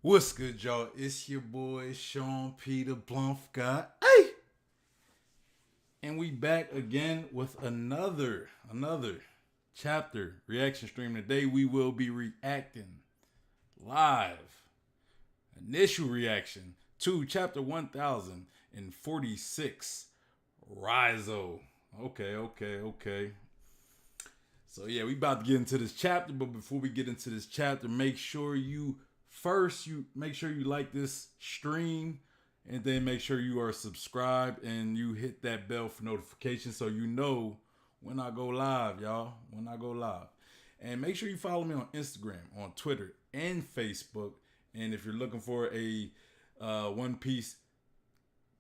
What's good, y'all? It's your boy Sean Peter Blumfgott. Hey, and we back again with another chapter reaction stream. Today we will be reacting live, initial reaction to chapter 1046, Raizo. Okay. So yeah, we about to get into this chapter, but before we get into this chapter, make sure you like this stream, and then make sure you are subscribed and you hit that bell for notifications so you know when I go live, y'all. When I go live. And make sure you follow me on Instagram, on Twitter, and Facebook. And if you're looking for a One Piece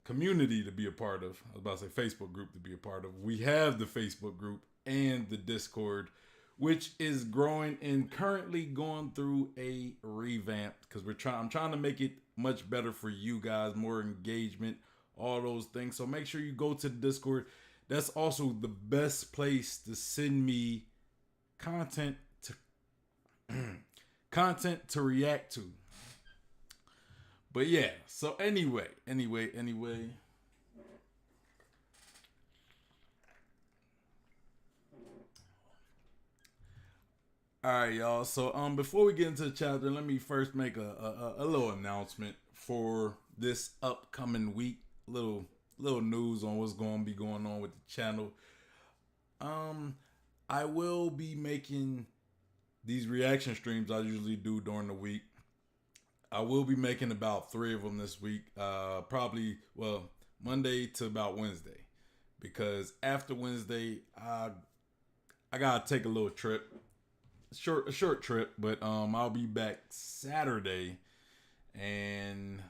community to be a part of, I was about to say Facebook group to be a part of, we have the Facebook group and the Discord, which is growing and currently going through a revamp because I'm trying to make it much better for you guys, more engagement, all those things. So make sure you go to the Discord. That's also the best place to send me content to content to react to. But yeah, so anyway. All right, y'all. So before we get into the chapter, let me first make a little announcement for this upcoming week. Little news on what's going to be going on with the channel. I will be making these reaction streams I usually do during the week. I will be making about 3 of them this week. Probably Monday to about Wednesday, because after Wednesday I gotta take a little trip. A short trip, but I'll be back Saturday, and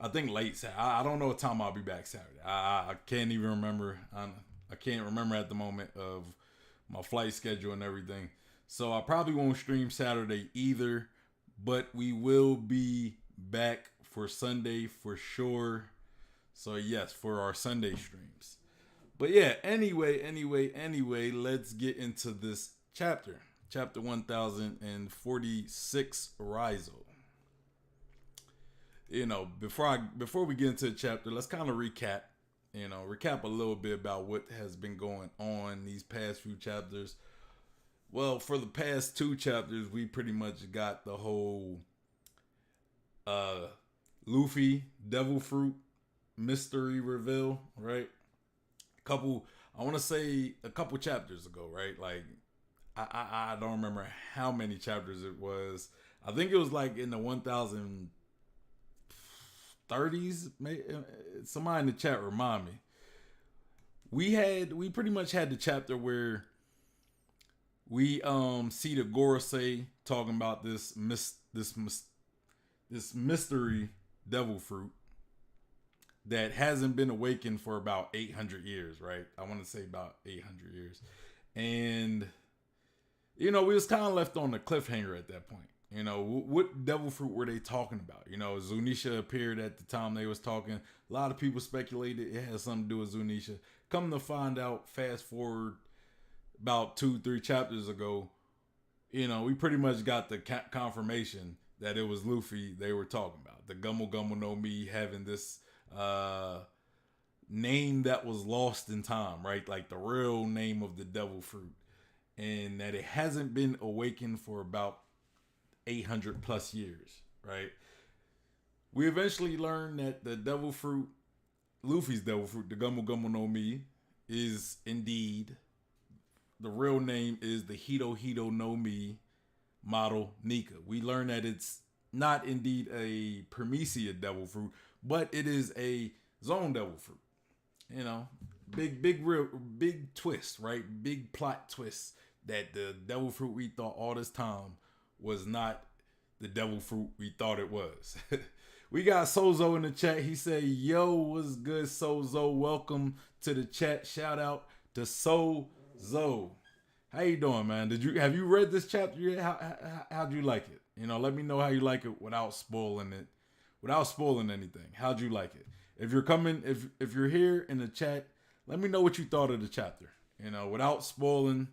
I think late Saturday. I don't know what time I'll be back Saturday. I can't even remember. I can't remember at the moment of my flight schedule and everything. So I probably won't stream Saturday either, but we will be back for Sunday for sure. So yes, for our Sunday streams. But yeah, anyway, let's get into this chapter 1046, Raizo. Before we get into the chapter, let's kind of recap a little bit about what has been going on these past few chapters. Well, for the past 2 chapters, we pretty much got the whole Luffy Devil Fruit mystery reveal, right? I want to say a couple chapters ago, right? Like, I don't remember how many chapters it was. I think it was like in the 1030s. Somebody in the chat remind me. We pretty much had the chapter where we see the Gorosei talking about this mystery devil fruit that hasn't been awakened for about 800 years, right? I want to say about 800 years. And we was kind of left on the cliffhanger at that point. What devil fruit were they talking about? Zunisha appeared at the time they was talking. A lot of people speculated it had something to do with Zunisha. Come to find out, fast forward about 2-3 chapters ago, we pretty much got the confirmation that it was Luffy they were talking about. The Gummel Gummel no Mi having this name that was lost in time, right? Like the real name of the devil fruit. And that it hasn't been awakened for about 800 plus years, right? We eventually learned that the devil fruit, Luffy's devil fruit, the Gummel Gummel no Mi, is indeed, the real name is the Hito Hito no Mi model Nika. We learned that it's not indeed a Promisia devil fruit, but it is a zone devil fruit. Big twist, right? Big plot twist that the devil fruit we thought all this time was not the devil fruit we thought it was. We got Sozo in the chat. He said, "Yo, what's good, Sozo? Welcome to the chat. Shout out to Sozo. How you doing, man? Have you read this chapter yet? How'd you like it? Let me know how you like it without spoiling it, without spoiling anything. How'd you like it? If you're here in the chat, let me know what you thought of the chapter. Without spoiling.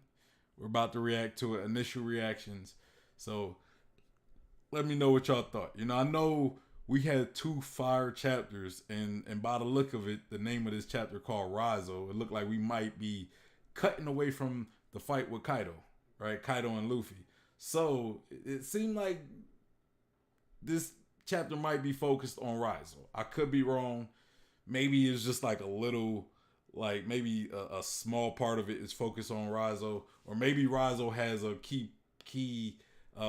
We're about to react to it. Initial reactions. So let me know what y'all thought. I know we had two fire chapters, and by the look of it, the name of this chapter called Raizo. It looked like we might be cutting away from the fight with Kaido, right? Kaido and Luffy. So it seemed like this chapter might be focused on Raizo. I could be wrong. Maybe it's just like a little, like maybe a small part of it is focused on Raizo, or maybe Raizo has a key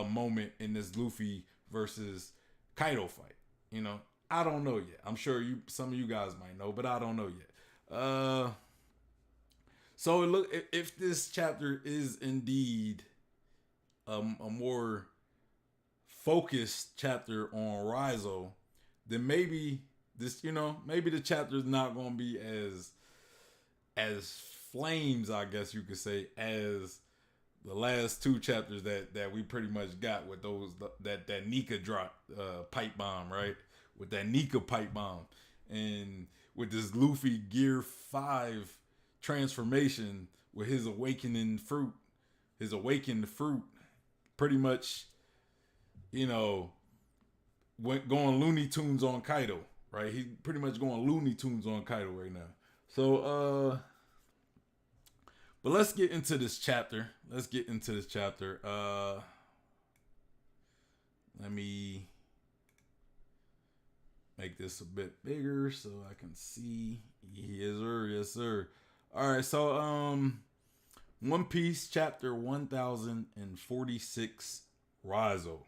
moment in this Luffy versus Kaido fight. I don't know yet. I'm sure some of you guys might know, but I don't know yet. So look, if this chapter is indeed a more focused chapter on Raizo, then maybe maybe the chapter is not going to be as flames, I guess you could say, as the last two chapters that we pretty much got with those that Nika drop pipe bomb, right? With that Nika pipe bomb, and with this Luffy Gear 5 transformation with his awakened fruit, pretty much, went going Looney Tunes on Kaido, right? He's pretty much going Looney Tunes on Kaido right now. So, but let's get into this chapter. Let me make this a bit bigger so I can see. Yes, sir. Yes, sir. All right. So, One Piece chapter 1046, Raizo.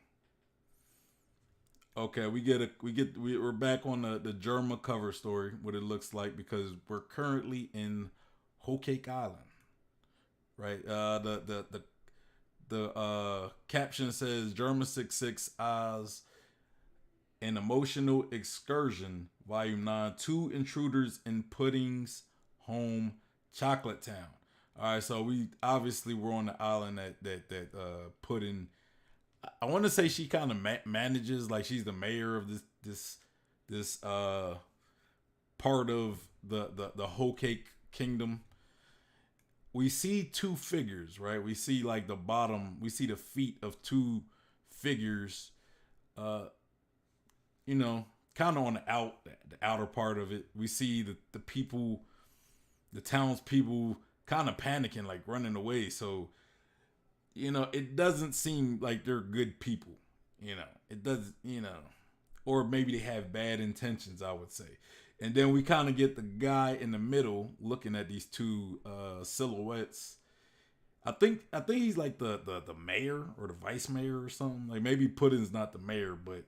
Okay, we're back on the Germa cover story, what it looks like, because we're currently in Whole Cake Island. Right. The caption says Germa 66 Oz, an emotional excursion, volume 9, two intruders in Pudding's home, Chocolate Town. All right, so we're on the island that Pudding. I want to say she kind of manages, like she's the mayor of this part of the Whole Cake Kingdom. We see two figures, right? We see like the bottom. We see the feet of two figures. Kind of on the outer part of it. We see the people, the townspeople, kind of panicking, like running away. So, it doesn't seem like they're good people. It does. Or maybe they have bad intentions, I would say. And then we kind of get the guy in the middle looking at these two silhouettes. I think he's like the mayor or the vice mayor or something. Like maybe Puddin's not the mayor, but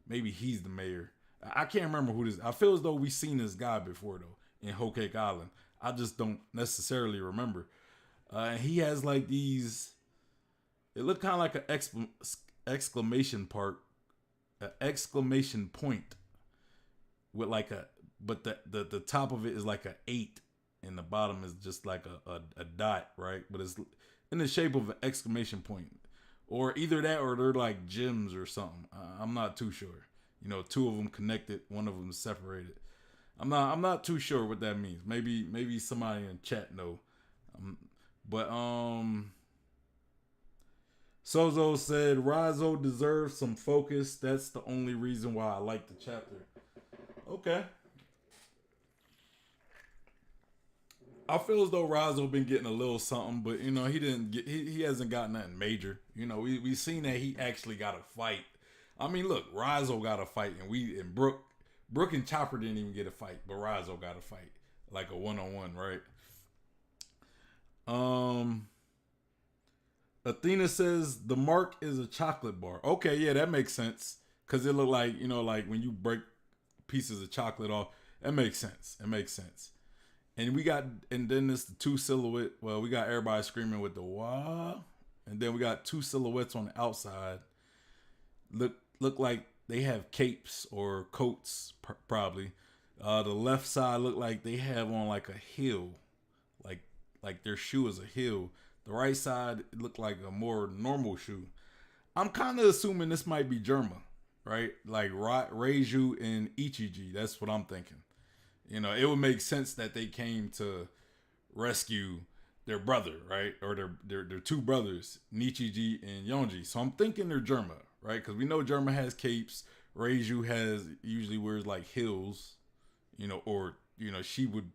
maybe he's the mayor. I can't remember who this. I feel as though we've seen this guy before though in Whole Cake Island. I just don't necessarily remember. And he has like these. It looked kind of like an exclamation point with like but the top of it is like an 8 and the bottom is just like a dot, right? But it's in the shape of an exclamation point, or either that or they're like gems or something. I'm not too sure. Two of them connected, one of them separated. I'm not too sure what that means. Maybe somebody in chat know. But Sozo said Raizo deserves some focus. That's the only reason why I like the chapter. Okay. I feel as though Raizo been getting a little something, but he hasn't got nothing major. We seen that he actually got a fight. I mean, look, Raizo got a fight, and Brooke and Chopper didn't even get a fight, but Raizo got a fight, like a 1-on-1, right? Athena says the mark is a chocolate bar. Okay, yeah, that makes sense. Cause it looked like, like when you break pieces of chocolate off, that makes sense. It makes sense. And then this two silhouette. Well, we got everybody screaming with the wah. And then we got two silhouettes on the outside. Look like they have capes or coats, probably. The left side look like they have on like a heel. Like their shoe is a heel. The right side looked like a more normal shoe. I'm kind of assuming this might be Germa, right? Like Raizo and Ichiji. That's what I'm thinking. It would make sense that they came to rescue their brother, right? Or their two brothers, Nichiji and Yonji. So I'm thinking they're Germa, right? Because we know Germa has capes. Raizo has usually wears like heels, or she would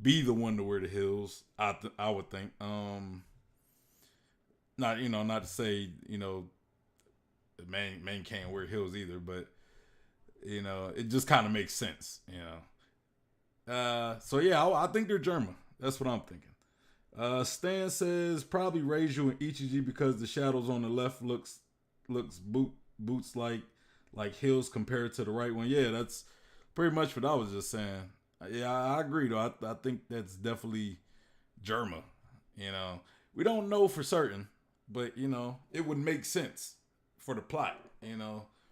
be the one to wear the heels. I would think. Not to say the man can't wear heels either, but it just kind of makes sense. So yeah, I think they're Germa. That's what I'm thinking. Stan says probably Raizo and Ichiji because the shadows on the left looks boots like heels compared to the right one. Yeah, that's pretty much what I was just saying. Yeah, I agree though. I think that's definitely Germa. We don't know for certain, but it would make sense for the plot.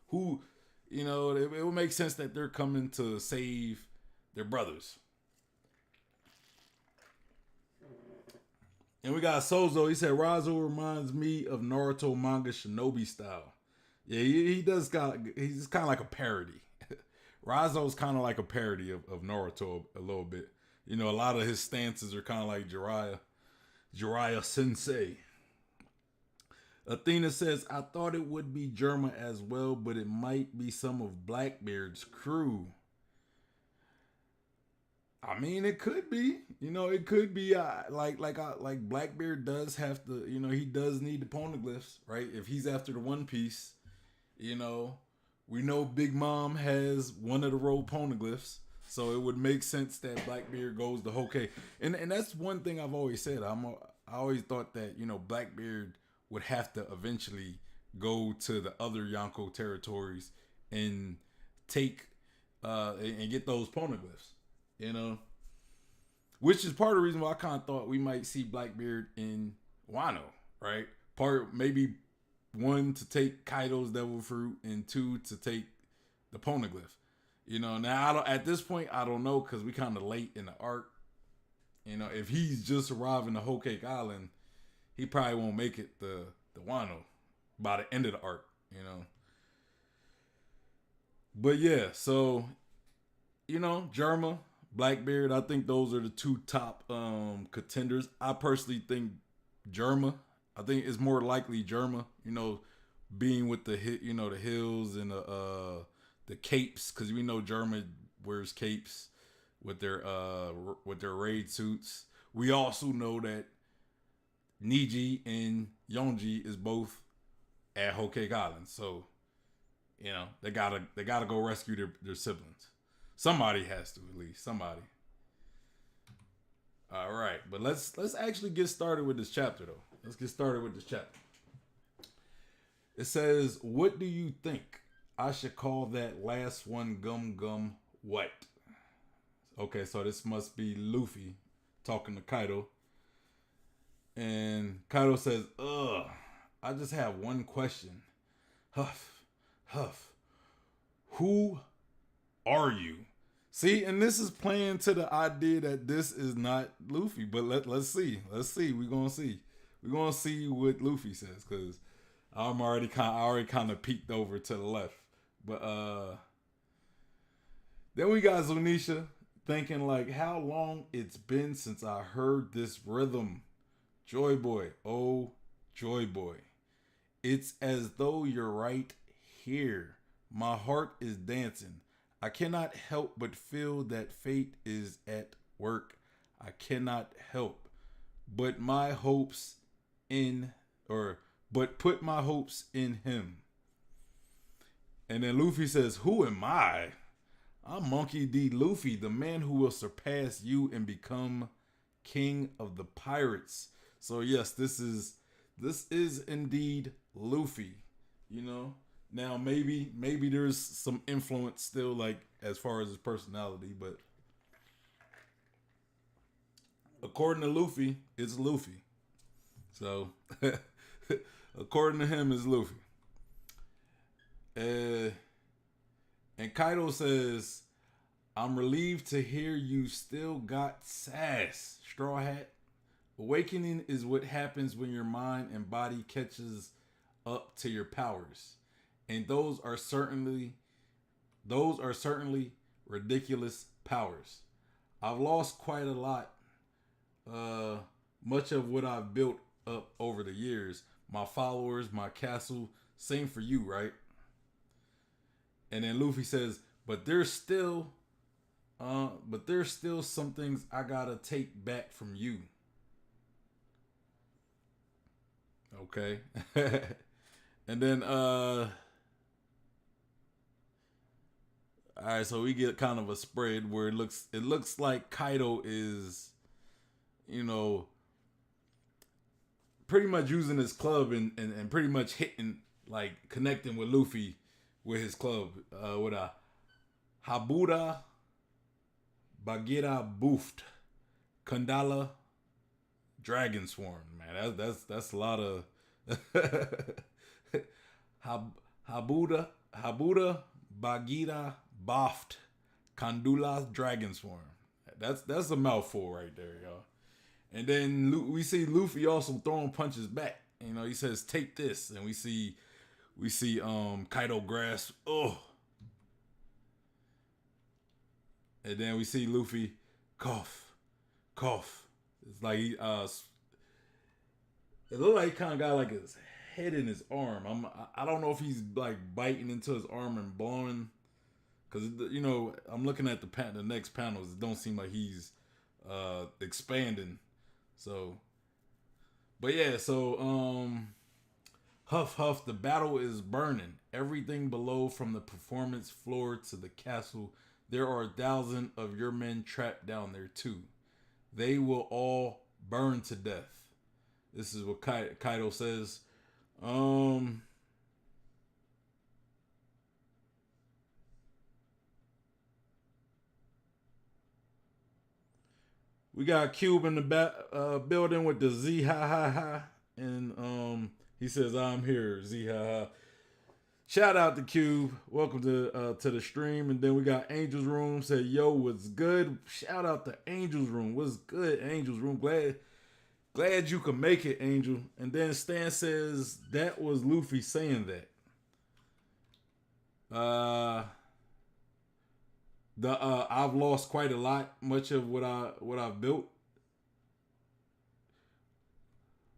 Who, it would make sense that they're coming to save their brothers. And we got Sozo. He said Raizo reminds me of Naruto manga shinobi style. Yeah, he does he's kind of like a parody. Raizo's kind of like a parody of Naruto a little bit. A lot of his stances are kind of like Jiraiya Sensei. Athena says, I thought it would be Germa as well, but it might be some of Blackbeard's crew. I mean, it could be. It could be like Blackbeard does have to. He does need the poneglyphs, right? If he's after the One Piece, we know Big Mom has one of the road poneglyphs, so it would make sense that Blackbeard goes to Hokage. And that's one thing I've always said. I always thought that Blackbeard would have to eventually go to the other Yonko territories and take and get those poneglyphs. Which is part of the reason why I kind of thought we might see Blackbeard in Wano, right? Maybe one to take Kaido's Devil Fruit and two to take the Poneglyph. Now at this point I don't know because we kind of late in the arc. If he's just arriving to Whole Cake Island, he probably won't make it the Wano by the end of the arc. But yeah, so Germa, Blackbeard, I think those are the two top contenders. I personally think Germa. I think it's more likely Germa. Being with the the hills and the capes, because we know Germa wears capes with their raid suits. We also know that Niji and Yonji is both at Whole Cake Island, so they gotta go rescue their siblings. Somebody has to, at least somebody. All right, but let's actually get started with this chapter though. Let's get started with this chapter. It says, "What do you think? I should call that last one Gum Gum what?" Okay, so this must be Luffy talking to Kaido. And Kaido says, "Ugh, I just have one question. Huff, huff. Who are you?" See, and this is playing to the idea that this is not Luffy. But let's see. We're gonna see. We're gonna see what Luffy says, because I already kind of peeked over to the left. But then we got Zunisha thinking like, how long it's been since I heard this rhythm. Joy Boy, oh Joy Boy. It's as though you're right here. My heart is dancing. I cannot help but feel that fate is at work. I cannot help but put my hopes in him. And then Luffy says, "Who am I? I'm Monkey D. Luffy, the man who will surpass you and become king of the pirates." So yes, this is indeed Luffy. Now maybe there's some influence still, like as far as his personality, but according to Luffy, it's Luffy. So according to him, it's Luffy. And Kaido says, "I'm relieved to hear you still got sass, Straw Hat. Awakening is what happens when your mind and body catches up to your powers. And those are certainly ridiculous powers. I've lost quite a lot. Much of what I've built up over the years. My followers, my castle, Same for you, right? And then Luffy says, but there's still some things I gotta take back from you. Okay. And then all right, so we get kind of a spread where it looks like Kaido is, you know, pretty much using his club and pretty much hitting, like connecting with Luffy with his club, with a Habuda Bagheera Booft Kandala Dragon Swarm. Man, that's a lot of Habuda Bagheera Boft Kandula Dragon Swarm. That's a mouthful right there, y'all. And then we see Luffy also throwing punches back. You know, he says, "Take this," and we see Kaido grasp. Oh, and then we see Luffy cough, cough. It's like it looked like he kind of got like his head in his arm. I don't know if he's like biting into his arm and blowing, because I'm looking at the next panels. It don't seem like he's expanding. So, but yeah, so huff huff. The battle is burning. Everything below, from the performance floor to the castle. There are 1,000 of your men trapped down there too. They will all burn to death. This is what Kaido says. We got Cube in the building with the Z ha ha ha, and he says, "I'm here, Z ha ha." Shout out to Cube. Welcome to the stream. And then we got Angel's Room. Said, "Yo, what's good?" Shout out to Angel's Room. What's good, Angel's Room? Glad you could make it, Angel. And then Stan says that was Luffy saying that. I've lost quite a lot, much of what I've built.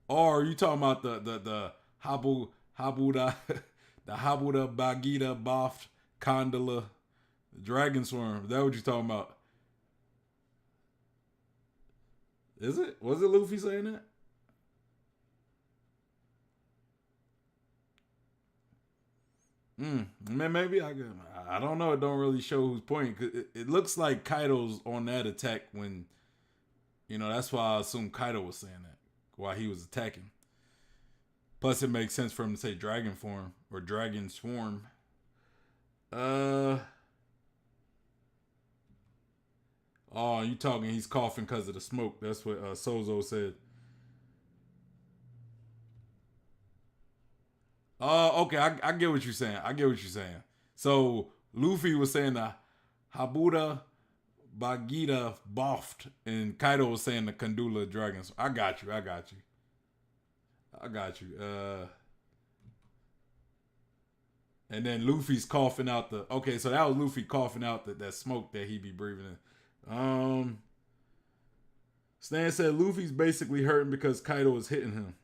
Or are you talking about the Habuda the Habuda Bagheera Boft Kandala Dragon Swarm? Is that what you're talking about? Is it? Was it Luffy saying that? Man, maybe I don't know. It don't really show who's pointing. It looks like Kaido's on that attack when, that's why I assume Kaido was saying that while he was attacking. Plus, it makes sense for him to say dragon form or dragon swarm. Oh, you talking? He's coughing because of the smoke. That's what Sozo said. Okay, I get what you're saying. So Luffy was saying the Habuda Bagheera Boft, and Kaido was saying the Kandula Dragons. I got you. And then Luffy's coughing out the. Okay, so that was Luffy coughing out that smoke that he be breathing in. Stan said Luffy's basically hurting because Kaido is hitting him.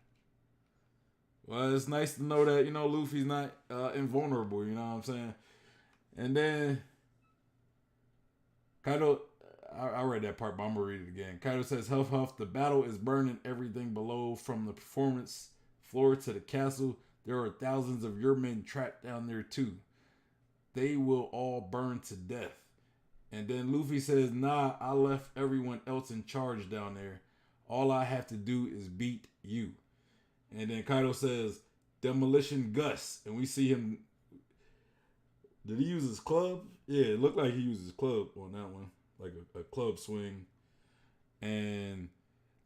Well, it's nice to know that, Luffy's not invulnerable, you know what I'm saying? And then Kaido, I read that part, but I'm going to read it again. Kaido says, "Huff Huff, the battle is burning everything below, from the performance floor to the castle. There are thousands of your men trapped down there too. They will all burn to death." And then Luffy says, "Nah, I left everyone else in charge down there. All I have to do is beat you." And then Kaido says, "Demolition Gus." And we see him. Did he use his club? Yeah, it looked like he used his club on that one. Like a club swing. And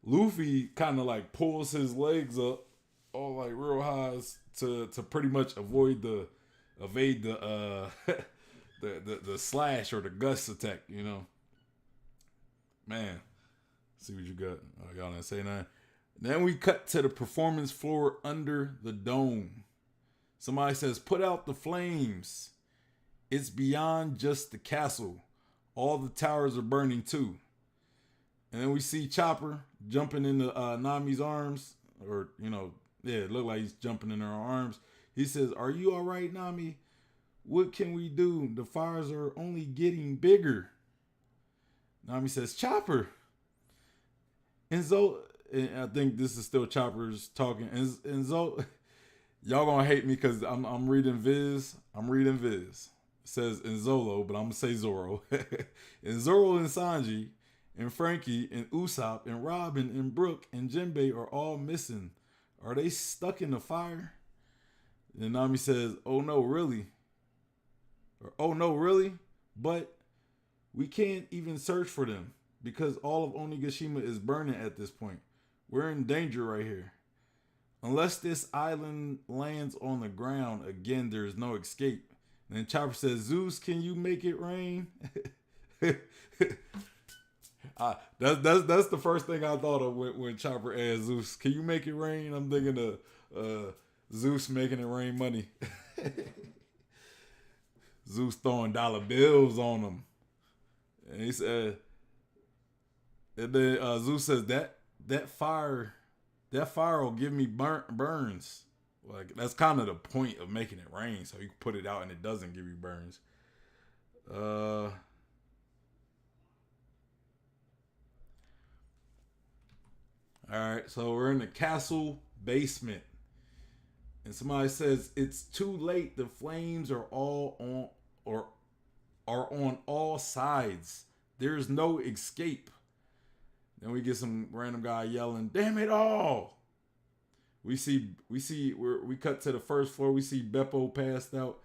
Luffy kind of like pulls his legs up all like real highs to pretty much evade the the slash or the Gus attack, Man. See what you got. Oh, y'all didn't say nothing. Then we cut to the performance floor under the dome. Somebody says, "Put out the flames. It's beyond just the castle. All the towers are burning too." And then we see Chopper jumping into Nami's arms. Or, it looked like he's jumping in her arms. He says, "Are you all right, Nami? What can we do? The fires are only getting bigger." Nami says, "Chopper." And Zo, and I think this is still Chopper's talking. And Zo, y'all gonna hate me because I'm reading Viz. I'm reading Viz. It says in Zolo, but I'm gonna say Zoro. And Zoro and Sanji and Frankie and Usopp and Robin and Brooke and Jinbei are all missing. Are they stuck in the fire? And Nami says, "Oh no, really?" Or "Oh no, really?" But we can't even search for them because all of Onigashima is burning at this point. We're in danger right here. Unless this island lands on the ground again, there's no escape. And then Chopper says, "Zeus, can you make it rain?" That's the first thing I thought of when Chopper asked Zeus, "Can you make it rain?" I'm thinking of Zeus making it rain money. Zeus throwing dollar bills on them. And he said, and then Zeus says that fire will give me burns. Like that's kind of the point of making it rain, so you can put it out and it doesn't give you burns. All right, so we're in the castle basement, and somebody says it's too late. The flames are all on or are on all sides. There's no escape. Then we get some random guy yelling, "Damn it all!" We we cut to the first floor. We see Beppo passed out.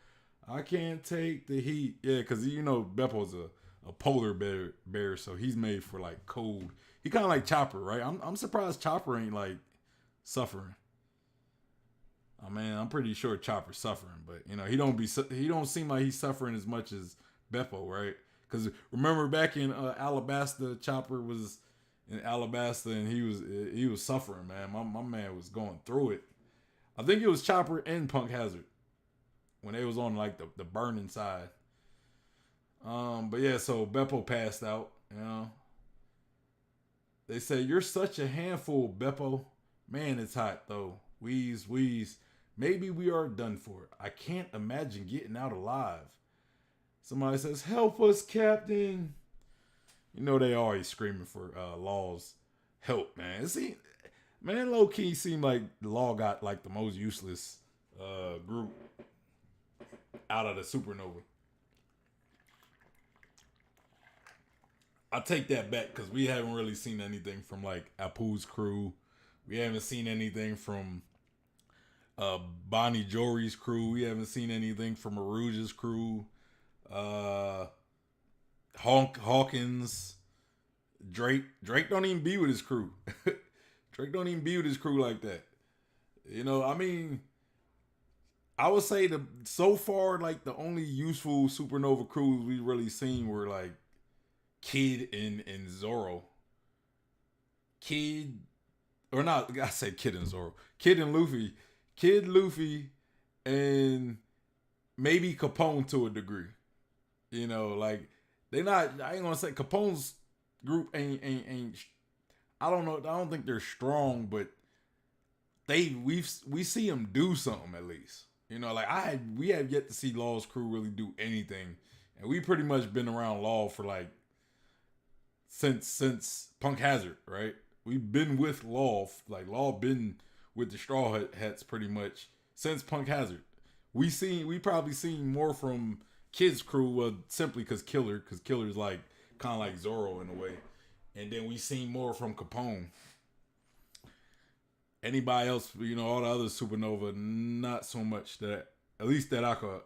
"I can't take the heat." Yeah, because you know Beppo's a polar bear, so he's made for like cold. He kind of like Chopper, right? I'm surprised Chopper ain't like suffering. I mean, I'm pretty sure Chopper's suffering, but you know he don't seem like he's suffering as much as Beppo, right? Because remember back in Alabasta, Chopper was in Alabasta and he was suffering, man. My man was going through it. I think it was Chopper and Punk Hazard when they was on like the burning side. But yeah, so Beppo passed out. You know, they say you're such a handful, Beppo. Man, it's hot though. Wheeze, wheeze. Maybe we are done for. I can't imagine getting out alive. Somebody says, "Help us, Captain." You know they always screaming for Law's help, man. See, man, low key seemed like Law got like the most useless group out of the Supernova. I take that back because we haven't really seen anything from like Apu's crew. We haven't seen anything from Bonnie Jory's crew. We haven't seen anything from Aruja's crew. Uh, Hawkins, Drake don't even be with his crew. Drake don't even be with his crew like that. You know, I mean, I would say the so far like the only useful Supernova crews we really seen were like Kid and Zoro. Kid or not? I said Kid and Zoro. Kid and Luffy. Kid, Luffy, and maybe Capone to a degree. You know, like they not. I ain't gonna say Capone's group ain't. I don't know. I don't think they're strong, but we see them do something at least. You know, like we have yet to see Law's crew really do anything, and we pretty much been around Law for like since Punk Hazard, right? We've been with Law, like Law been with the Straw Hats pretty much since Punk Hazard. We probably seen more from Kid's crew, simply because Killer's like kind of like Zoro in a way, and then we seen more from Capone. Anybody else, you know, all the other Supernova, not so much that at least that I could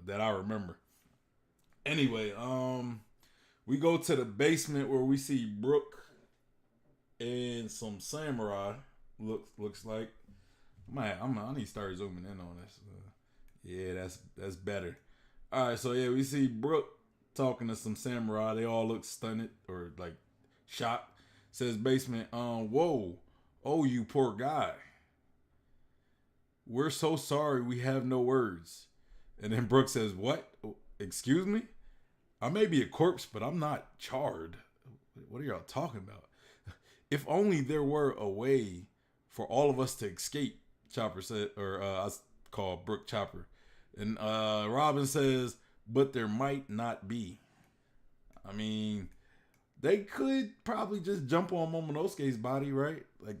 that I remember. Anyway, we go to the basement where we see Brooke and some samurai. Looks like. Man, I need to start zooming in on this. Yeah, that's better. All right, so yeah, we see Brooke talking to some samurai. They all look stunned or like shocked. Says basement. Whoa, oh you poor guy. We're so sorry. We have no words. And then Brooke says, "What? Excuse me? I may be a corpse, but I'm not charred. What are y'all talking about? If only there were a way for all of us to escape." Chopper said, or called Brook Chopper. And Robin says, but there might not be. I mean, they could probably just jump on Momonosuke's body, right? Like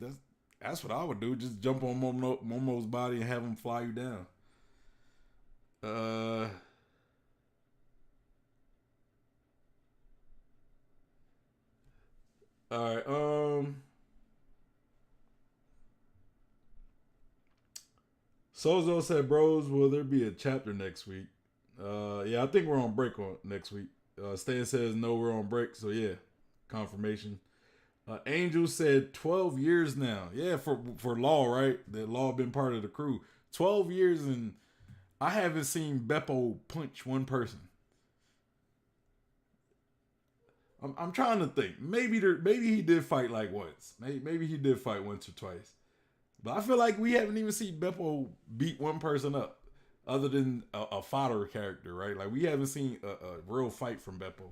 that's what I would do. Just jump on Momo's body and have him fly you down. All right. Sozo said, "Bros, will there be a chapter next week?" Yeah, I think we're on break on next week. Stan says no, we're on break. So yeah, confirmation. Angel said 12 years now. Yeah, for Law, right? That Law been part of the crew. 12 years, and I haven't seen Beppo punch one person. I'm trying to think. Maybe he did fight like once. Maybe he did fight once or twice. But I feel like we haven't even seen Beppo beat one person up, other than a fodder character, right? Like we haven't seen a real fight from Beppo.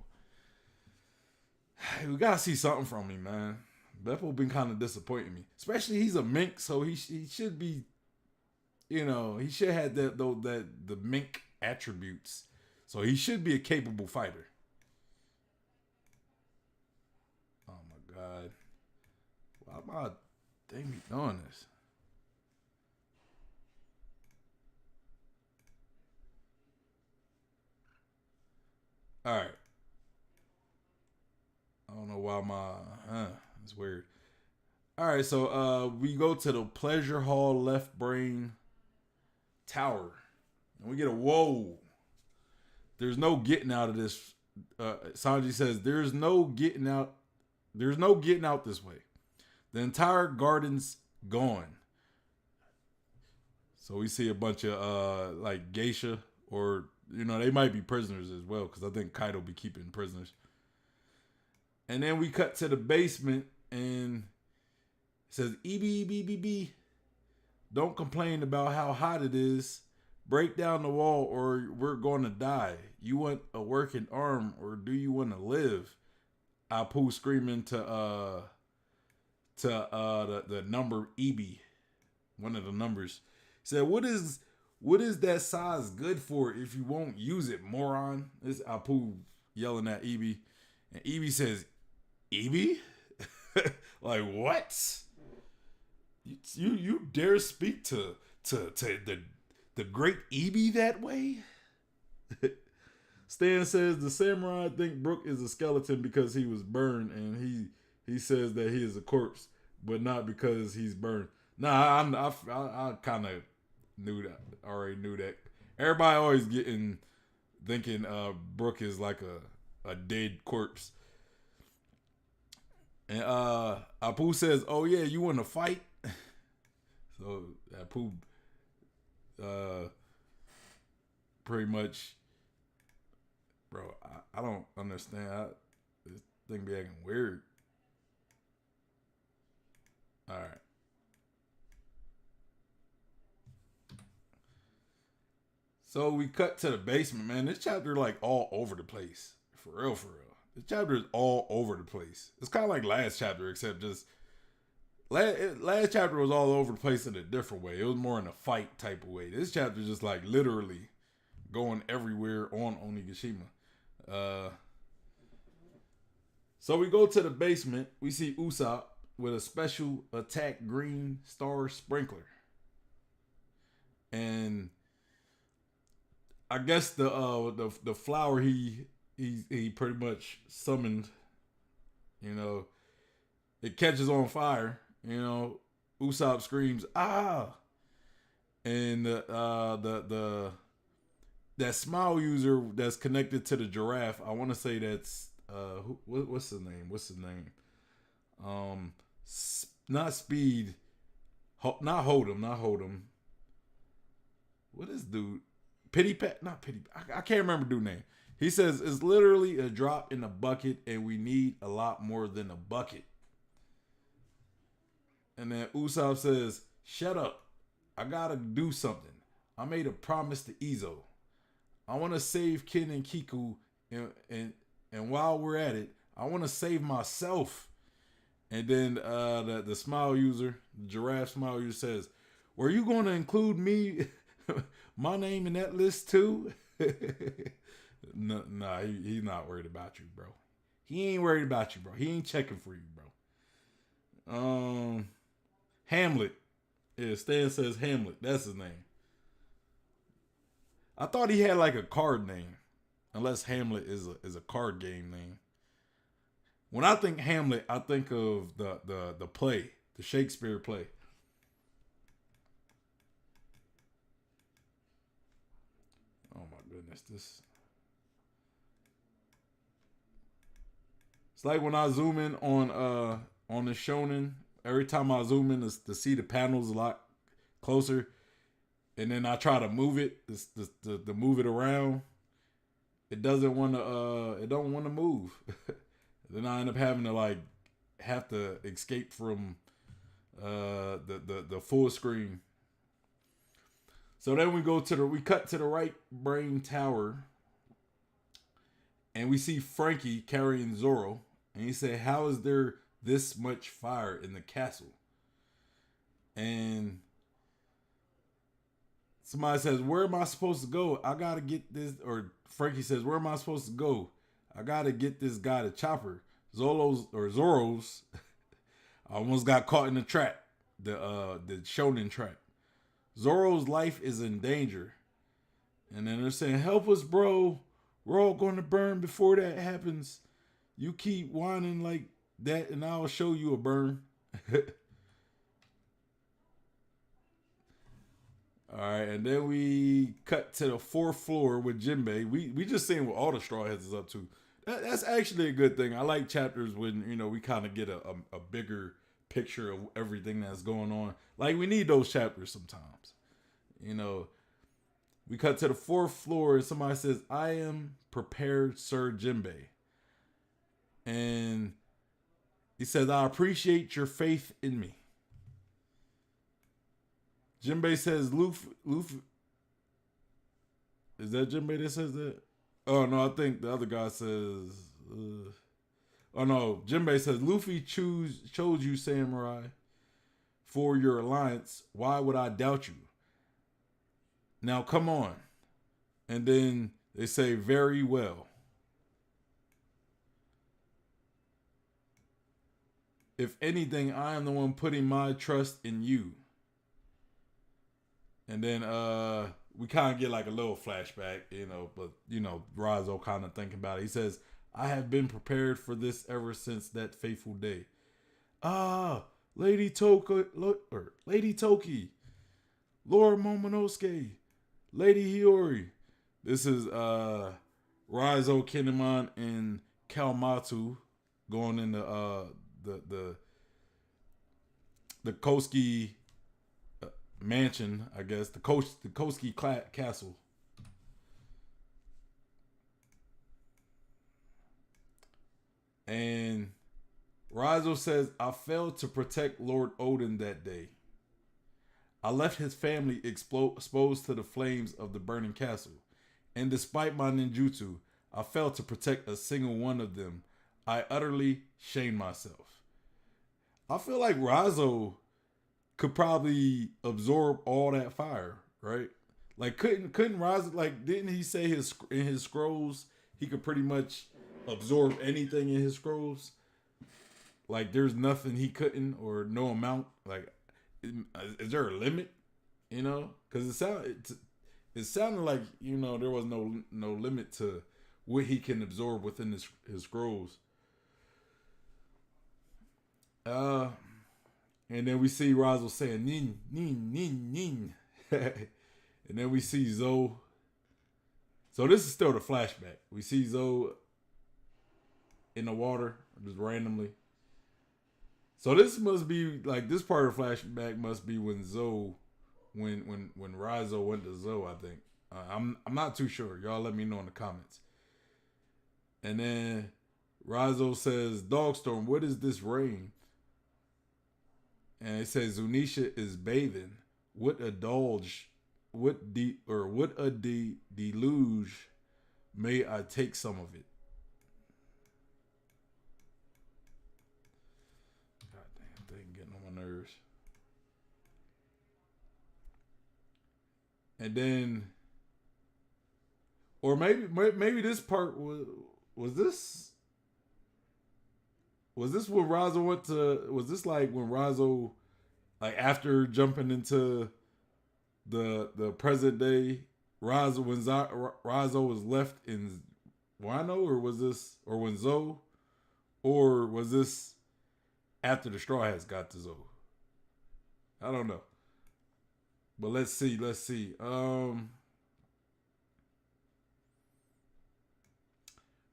We gotta see something from him, man. Beppo been kind of disappointing me, especially he's a mink, so he should be, he should have the mink attributes, so he should be a capable fighter. Oh my god, why am I they be doing this? All right. I don't know why it's weird. All right, so we go to the Pleasure Hall left brain tower. And we get a whoa. There's no getting out of this. Sanji says there's no getting out. There's no getting out this way. The entire garden's gone. So we see a bunch of like geisha, or they might be prisoners as well, because I think Kaido be keeping prisoners. And then we cut to the basement, and it says, EB, don't complain about how hot it is. Break down the wall or we're going to die. You want a working arm or do you want to live? Apu screaming to the number EB, one of the numbers. He said, what is that size good for if you won't use it, moron? This Apu yelling at EB. And EB says, EB? Like, what? You dare speak to the great EB that way? Stan says the samurai think Brook is a skeleton because he was burned, and he says that he is a corpse, but not because he's burned. Nah, I kind of already knew that. Everybody always thinking Brook is like a dead corpse. And Apu says, "Oh yeah, you want to fight?" So Apu pretty much, bro, I don't understand. This thing be acting weird. All right. So we cut to the basement, man. This chapter like all over the place. For real, for real. This chapter is all over the place. It's kind of like last chapter, except just last chapter was all over the place in a different way. It was more in a fight type of way. This chapter is just like literally going everywhere on Onigashima. So we go to the basement. We see Usopp with a special attack green star sprinkler, and I guess the flower he pretty much summoned, it catches on fire. Usopp screams ah, and the that smile user that's connected to the giraffe. I want to say that's what's his name? What's his name? Not Speed, not Hold'em. What is dude? Pity Pat? Not Pity. I can't remember dude name. He says it's literally a drop in the bucket, and we need a lot more than a bucket. And then Usopp says, "Shut up! I gotta do something. I made a promise to Izo. I want to save Kin and Kiku, and while we're at it, I want to save myself." And then the smile user, the giraffe smile user says, "Were you going to include me My name in that list too. No, nah, he's not worried about you, bro. He ain't worried about you, bro. He ain't checking for you, bro. Hamlet. Yeah, Stan says Hamlet. That's his name. I thought he had like a card name, unless Hamlet is a card game name. When I think Hamlet, I think of the play, the Shakespeare play. Oh my goodness, this. It's like when I zoom in on the shonen. Every time I zoom in to see the panels a lot closer, and then I try to move it, to move it around. It doesn't want to. It don't want to move. Then I end up having to have to escape from the full screen. So then we cut to the right brain tower, and we see Frankie carrying Zoro, and he said, "How is there this much fire in the castle?" And somebody says, "Where am I supposed to go? I gotta get this." Or Frankie says, "Where am I supposed to go? I gotta get this guy to Chopper." Zoro's I almost got caught in the trap, the shonen trap. Zoro's life is in danger, and then they're saying, "Help us, bro. We're all going to burn before that happens. You keep whining like that, and I'll show you a burn." All right, and then we cut to the fourth floor with Jinbei. We just seeing what all the Straw Hats is up to. That's actually a good thing. I like chapters when we kind of get a bigger picture of everything that's going on. Like we need those chapters sometimes. We cut to the fourth floor and somebody says, "I am prepared, Sir Jinbei," and he says, "I appreciate your faith in me." Jinbei says, Luffy. Is that Jinbei that says that? Oh, no, I think the other guy says... oh, no. Jinbei says, "Luffy chose you, samurai, for your alliance. Why would I doubt you? Now, come on." And then they say, "Very well. If anything, I am the one putting my trust in you." And then we kind of get like a little flashback, but Raizo kind of thinking about it. He says, "I have been prepared for this ever since that fateful day." Ah, Lady Toki, Lord Momonosuke, Lady Hiyori. This is Raizo, Kinemon, and Kawamatsu going into the Koski mansion, I guess, the Koski castle. And Raizo says, "I failed to protect Lord Odin that day. I left his family exposed to the flames of the burning castle. And despite my ninjutsu, I failed to protect a single one of them. I utterly shamed myself." I feel like Raizo could probably absorb all that fire, right? Like couldn't Raizo, like, didn't he say in his scrolls he could pretty much absorb anything in his scrolls? Like there's nothing he couldn't, or no amount. Like, is there a limit? Because it sounded like there was no limit to what he can absorb within his scrolls. And then we see Raizo saying "nin nin nin nin," and then we see Zoe. So this is still the flashback. We see Zoe in the water just randomly. So this must be like, this part of the flashback must be when Raizo went to Zoe. I think I'm not too sure. Y'all let me know in the comments. And then Raizo says, "Dogstorm, what is this rain?" And it says Zunisha is bathing. What a deluge may I take some of it. God damn thing getting on my nerves. And then, or maybe this part was this when Raizo went to, was this like when Raizo, like after jumping into the present day Raizo, when Raizo was left in Wano, or was this, or when Zoe, or was this after the Straw Hats got to Zoe? I don't know. But let's see.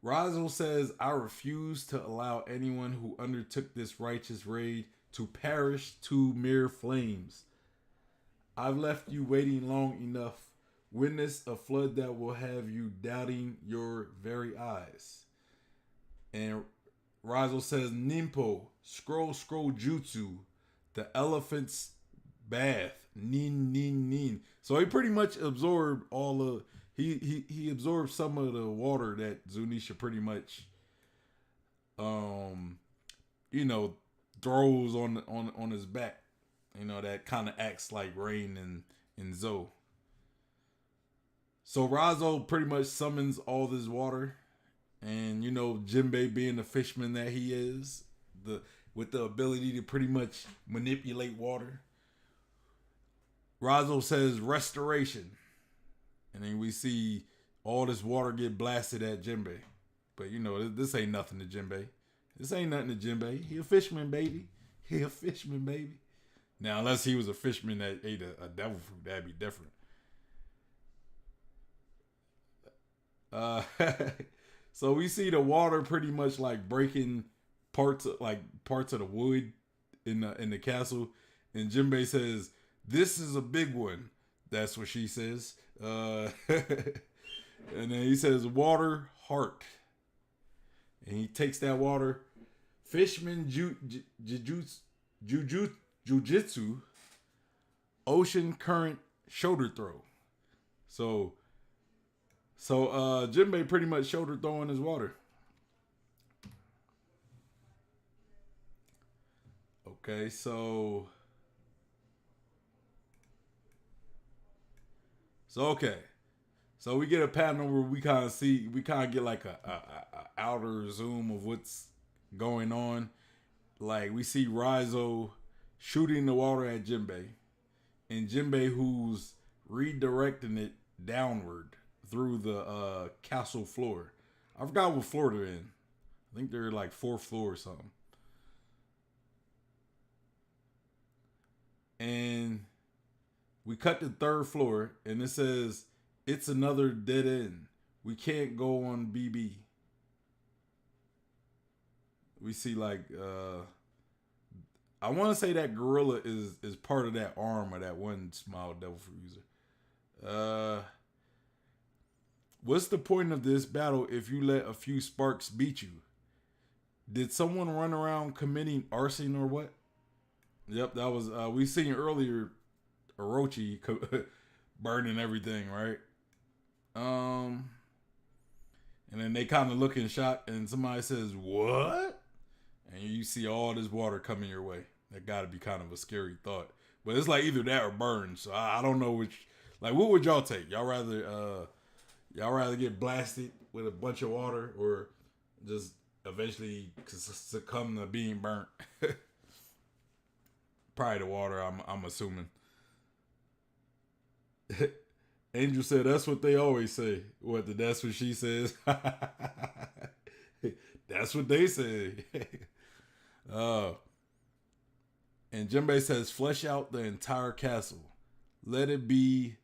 Raizo says, I refuse to allow anyone who undertook this righteous raid to perish to mere flames. I've left you waiting long enough. Witness a flood that will have you doubting your very eyes. And Raizo says, Nimpo, scroll jutsu, the elephant's bath, nin. So he pretty much absorbed all of, he absorbed some of the water that Zunisha pretty much, throws on his back. That kind of acts like rain in Zoe. So Raizo pretty much summons all this water, and Jinbei, being the fisherman that he is, with the ability to pretty much manipulate water. Raizo says restoration, and then we see all this water get blasted at Jinbei. But this ain't nothing to Jinbei. This ain't nothing to Jinbei. He a fisherman, baby. Now, unless he was a fisherman that ate a devil fruit, that'd be different. So we see the water pretty much like breaking parts of the wood in the castle, and Jinbei says, "This is a big one." That's what she says. And then he says, "Water heart," and he takes that water. Fishman jujitsu, ocean current shoulder throw. So Jinbei pretty much shoulder throwing his water. Okay, so we get a panel where we kind of get like a outer zoom of what's going on. Like we see Raizo shooting the water at Jinbei, and Jinbei who's redirecting it downward through the castle floor. I forgot what floor they're in. I think they're like 4th floor or something. And we cut to 3rd floor, and it says, "It's another dead end. We can't go on BB." We see like I want to say that gorilla is part of that arm of that one small devil fruit user. What's the point of this battle if you let a few sparks beat you? Did someone run around committing arson or what? Yep, that was we seen earlier Orochi burning everything, right? And then they kind of look in shock, and somebody says, "What?" And you see all this water coming your way. That got to be kind of a scary thought. But it's like either that or burn. So I don't know which. Like, what would y'all take? Y'all rather get blasted with a bunch of water, or just eventually succumb to being burnt? Probably the water, I'm assuming. Angel said, "That's what they always say." That's what she says. That's what they say. And Jinbei says, "Flesh out the entire castle. Let it be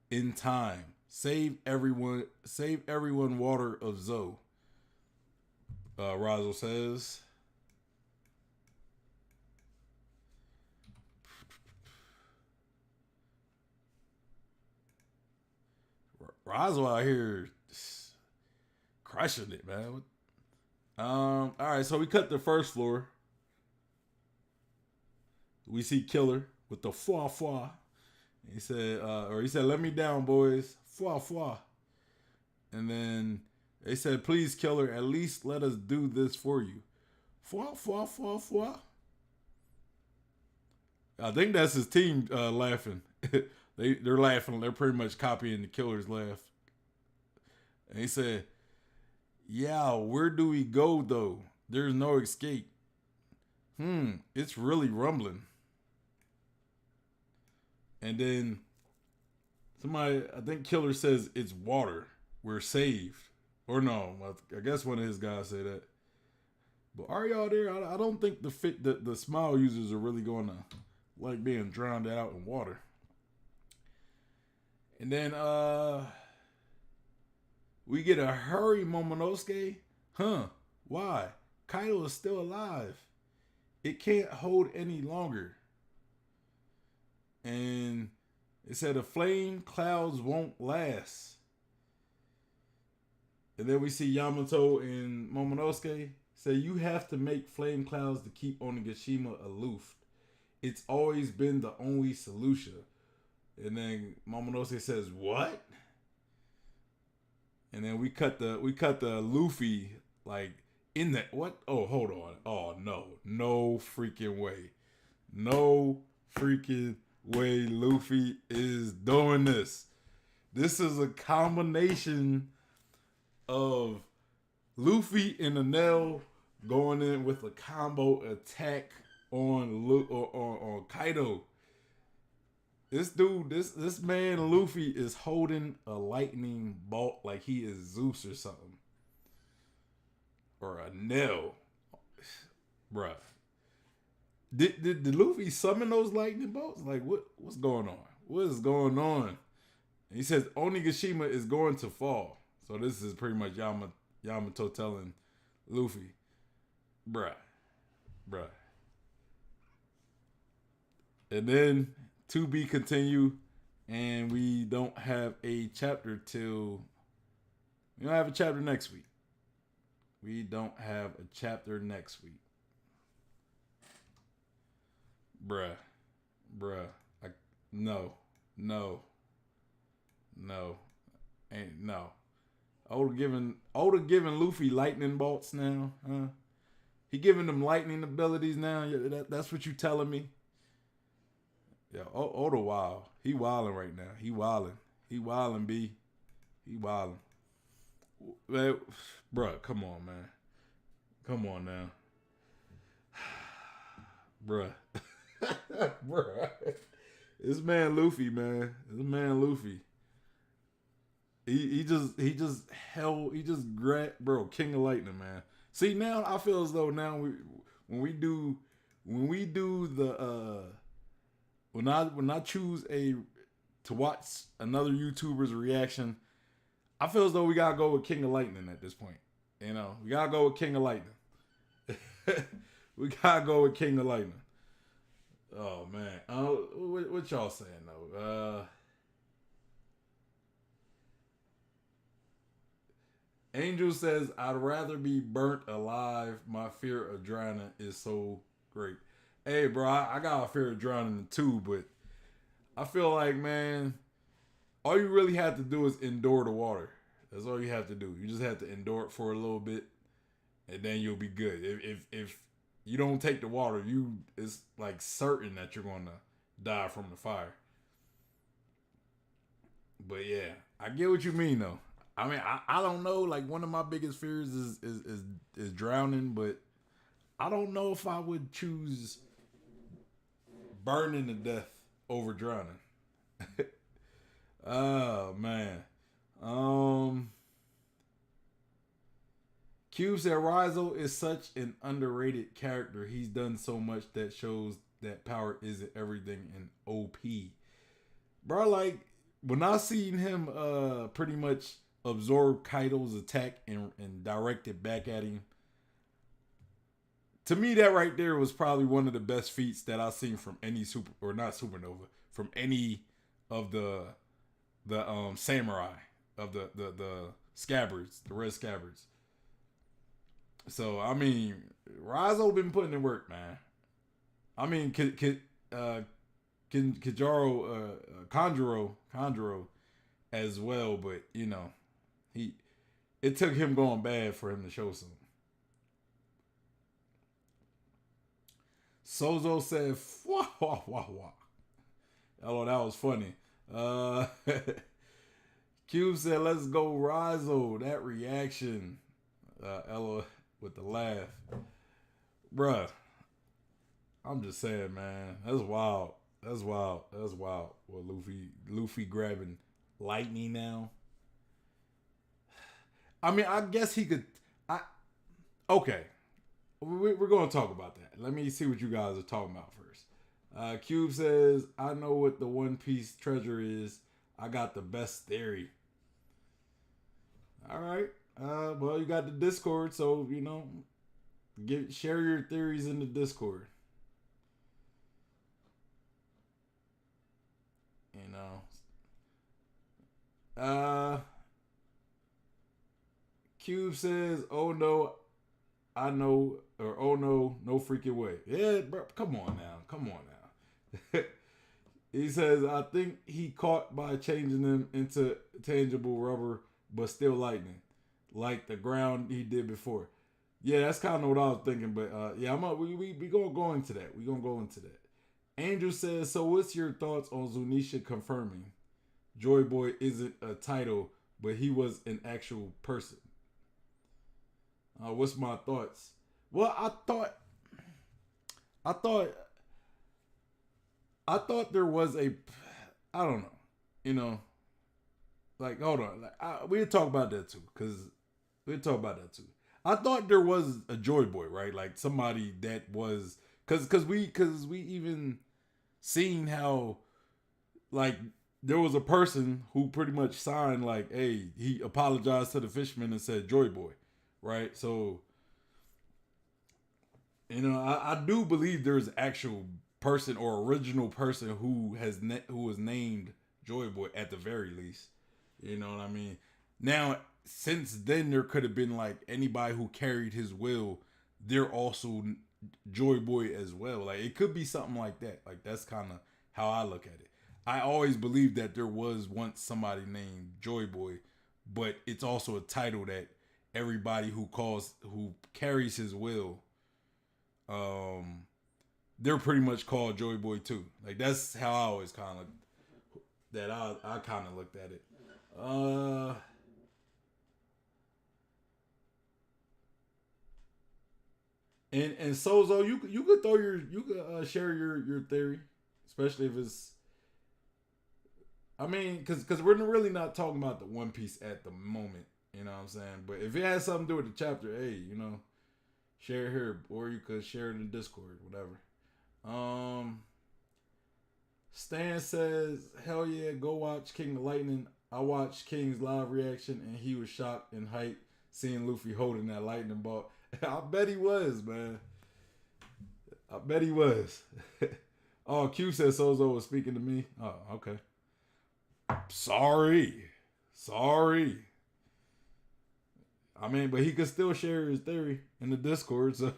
in time. Save everyone water of Zoe." Raizo says. Raizo out here crushing it, man. All right, so we cut the 1st floor. We see Killer with the fwa. He said, "Let me down, boys. Fwa." And then they said, "Please, Killer, at least let us do this for you." Fwa. I think that's his team laughing. they're laughing. They're pretty much copying the killer's laugh. And he said, "Yeah, where do we go though? There's no escape. It's really rumbling." And then somebody, I think Killer says it's water. We're saved. Or no, I guess one of his guys said that. But are y'all there? I don't think the smile users are really going to like being drowned out in water. And then we get a hurry Momonosuke. Huh? Why? Kaido is still alive. It can't hold any longer. And it said the flame clouds won't last. And then we see Yamato and Momonosuke say, "You have to make flame clouds to keep Onigashima aloof. It's always been the only solution." And then Momonosuke says, "What?" And then we cut the Luffy like in that what? Oh, hold on. Oh no freaking way. No freaking way Luffy is doing this. This is a combination of Luffy and Enel going in with a combo attack on Kaido. This dude, this man Luffy is holding a lightning bolt like he is Zeus or something. Or a Nell. Bruh. Did Luffy summon those lightning bolts? Like what's going on? What is going on? And he says Onigashima is going to fall. So this is pretty much Yamato telling Luffy, bruh. And then to be continue, and we don't have a chapter till we don't have a chapter next week. We don't have a chapter next week. Bruh. No. Ain't no. Oda giving Luffy lightning bolts now, huh? He giving them lightning abilities now. That's what you telling me? Yeah, Oda wild. He wilding right now. He wilding, B. He wilding. Man, bruh, come on, man. Come on now. Bruh. Bruh. This man Luffy, man. He just grabbed, bro, King of Lightning, man. See, now I feel as though now when I choose to watch another YouTuber's reaction, I feel as though we gotta go with King of Lightning at this point. You know, we gotta go with King of Lightning. We gotta go with King of Lightning. Oh man, what y'all saying though? Angel says, "I'd rather be burnt alive. My fear of drowning is so great." Hey, bro, I got a fear of drowning too, but I feel like, man, all you really have to do is endure the water. That's all you have to do. You just have to endure it for a little bit, and then you'll be good. If you don't take the water, it's like certain that you're gonna die from the fire. But yeah, I get what you mean though. I mean, I don't know. Like, one of my biggest fears is drowning, but I don't know if I would choose burning to death over drowning. Oh man. Cube said Raizo is such an underrated character. He's done so much that shows that power isn't everything in OP. Bro, like when I seen him pretty much absorb Kaido's attack and direct it back at him, to me that right there was probably one of the best feats that I've seen from any from any of the samurai, of the scabbards, the red scabbards. So I mean, Raizo been putting in work, man. I mean, Conjuro as well, but you know, it took him going bad for him to show some. Sozo said, "Wah wah wah wah." Oh, that was funny. Uh, Cube said, "Let's go, Raizo." That reaction, Ella with the laugh, bruh. I'm just saying, man. That's wild. That's wild. That's wild. Well, Luffy grabbing lightning now. I mean, I guess he could. I okay. We're going to talk about that. Let me see what you guys are talking about first. Cube says, "I know what the One Piece treasure is. I got the best theory." All right. Well, you got the Discord, so share your theories in the Discord. You know. Cube says, "Oh no, I know," or "Oh no, no freaking way." Yeah, bro, come on now, come on now. He says, "I think he caught by changing them into tangible rubber, but still lightning, like the ground he did before." Yeah, that's kind of what I was thinking, but yeah, we gonna go into that. We gonna go into that. Angel says, "So what's your thoughts on Zunisha confirming Joy Boy isn't a title, but he was an actual person?" What's my thoughts? Well, I thought, I thought there was a, I don't know, you know, like hold on, we'll talk about that too, cause we'll talk about that too. I thought there was a Joy Boy, right? Like somebody that was, cause we even seen how like there was a person who pretty much signed like, hey, he apologized to the fisherman and said Joy Boy, right? So I do believe there's actual person or original person who was named Joy Boy at the very least. You know what I mean? Now, since then, there could have been like anybody who carried his will. They're also Joy Boy as well. Like it could be something like that. Like that's kind of how I look at it. I always believed that there was once somebody named Joy Boy, but it's also a title that everybody who carries his will um they're pretty much called Joy Boy too. Like that's how I always kind of that I kind of looked at it. Uh, and Sozo, you could throw you could share your theory, especially if it's. I mean, because we're really not talking about the One Piece at the moment. You know what I'm saying? But if it has something to do with the chapter, hey, share it here, or you could share it in Discord, whatever. Um, Stan says, "Hell yeah, go watch King of Lightning." I watched King's live reaction and he was shocked and hyped seeing Luffy holding that lightning bolt. I bet he was, man. I bet he was. Oh, Q says Sozo was speaking to me. Oh, okay. Sorry. Sorry. I mean, but he could still share his theory in the Discord. So,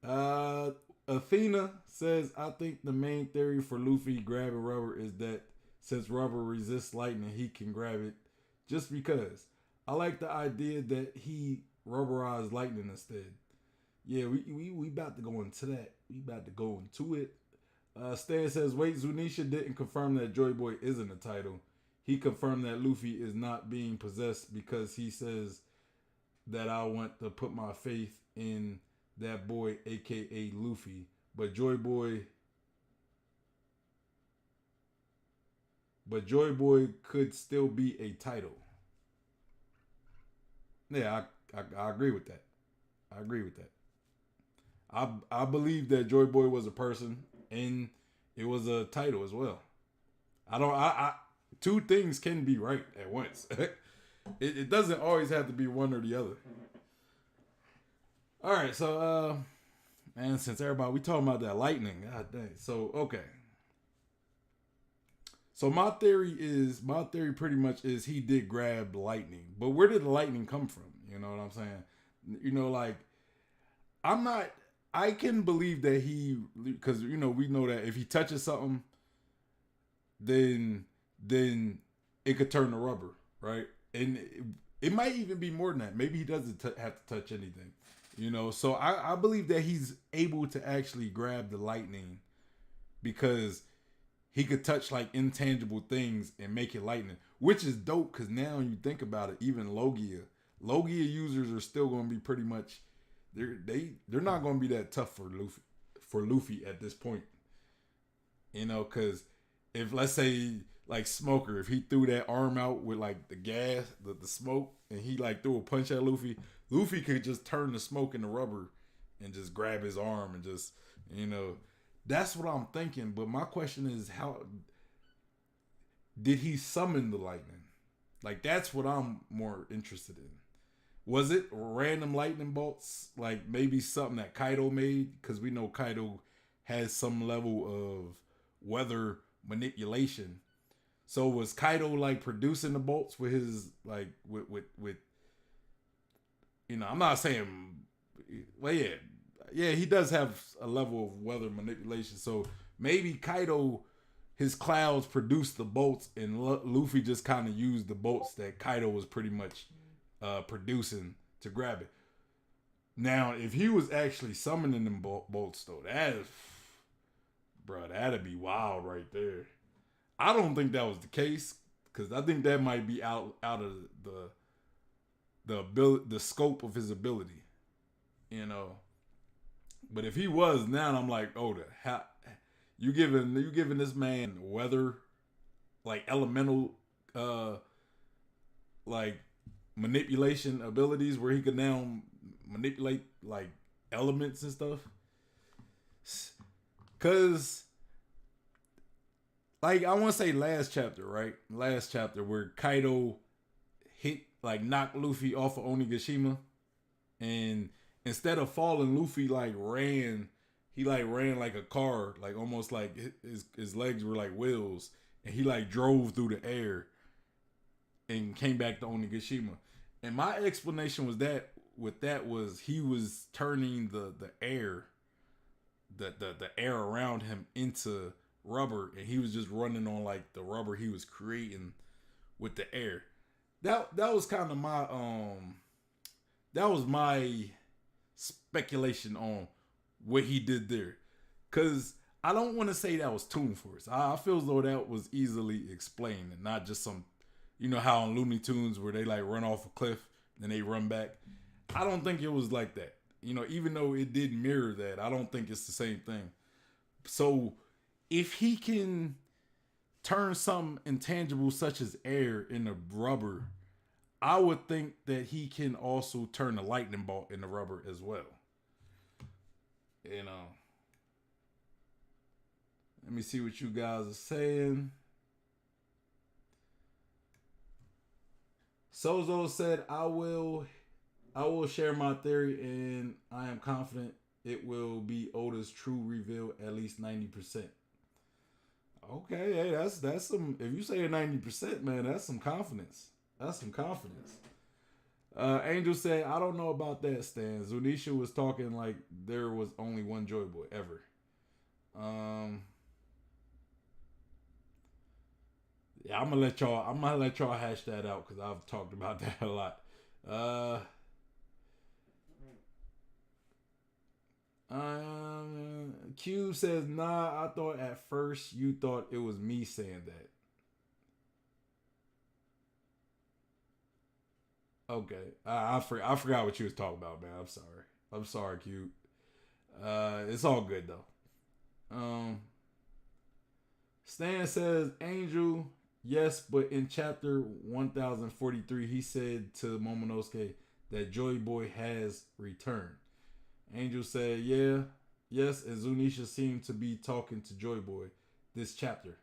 uh, Athena says, "I think the main theory for Luffy grabbing rubber is that since rubber resists lightning, he can grab it just because. I like the idea that he rubberized lightning instead." Yeah, we about to go into that. We about to go into it. Stan says, "Wait, Zunisha didn't confirm that Joy Boy isn't a title. He confirmed that Luffy is not being possessed because he says that I want to put my faith in that boy, aka Luffy. But Joy Boy could still be a title." Yeah, I agree with that. I agree with that. I believe that Joy Boy was a person and it was a title as well. I don't I two things can be right at once. It doesn't always have to be one or the other. All right, so man, since everybody we talking about that lightning, god dang. So okay. So my theory pretty much is he did grab lightning. But where did the lightning come from? You know what I'm saying? Like I'm not. I can believe that because we know that if he touches something, then it could turn to rubber, right? And it might even be more than that. Maybe he doesn't have to touch anything, So I believe that he's able to actually grab the lightning because he could touch like intangible things and make it lightning, which is dope. Because now you think about it, even Logia users are still going to be pretty much they're not going to be that tough for Luffy at this point. You know, because if let's say like Smoker, if he threw that arm out with like the gas, the smoke, and he like threw a punch at Luffy, Luffy could just turn the smoke into rubber and just grab his arm and just, you know, that's what I'm thinking. But my question is, how did he summon the lightning? Like, that's what I'm more interested in. Was it random lightning bolts? Like maybe something that Kaido made? Because we know Kaido has some level of weather manipulation. So was Kaido like producing the bolts with his like with you know, I'm not saying, well, yeah, he does have a level of weather manipulation. So maybe Kaido, his clouds produced the bolts, and Luffy just kind of used the bolts that Kaido was pretty much producing to grab it. Now, if he was actually summoning them bolts, though, that'd be wild right there. I don't think that was the case, because I think that might be out of the scope of his ability, you know. But if he was, now I'm like, oh, you giving this man weather, like elemental, like manipulation abilities where he could now manipulate like elements and stuff. Cause like I want to say last chapter, right? Last chapter where Kaido knocked Luffy off of Onigashima, and instead of falling, Luffy ran like a car, like almost like his legs were like wheels, and he like drove through the air and came back to Onigashima. And my explanation was that he was turning the air, the air around him into rubber, and he was just running on like the rubber he was creating with the air. That was kind of my that was my speculation on what he did there, because I don't want to say that was Toon Force. I feel as though that was easily explained and not just some, you know how on Looney Tunes where they like run off a cliff then they run back. I don't think it was like that. You know, even though it did mirror that, I don't think it's the same thing. So if he can turn something intangible such as air into rubber, I would think that he can also turn a lightning bolt into rubber as well. You know. Let me see what you guys are saying. Sozo said, I will share my theory, and I am confident it will be Oda's true reveal, at least 90%. Okay, hey, that's some, if you say 90%, man, that's some confidence. That's some confidence. Angel said, I don't know about that, Stan. Zunisha was talking like there was only one Joy Boy ever. Yeah, I'm gonna let y'all hash that out, because I've talked about that a lot. Q says, nah, I thought at first you thought it was me saying that. Okay. I forgot what you was talking about, man. I'm sorry, Q. It's all good though. Stan says, Angel, yes, but in chapter 1043, he said to Momonosuke that Joy Boy has returned. Angel said, yeah, yes, and Zunisha seemed to be talking to Joy Boy this chapter.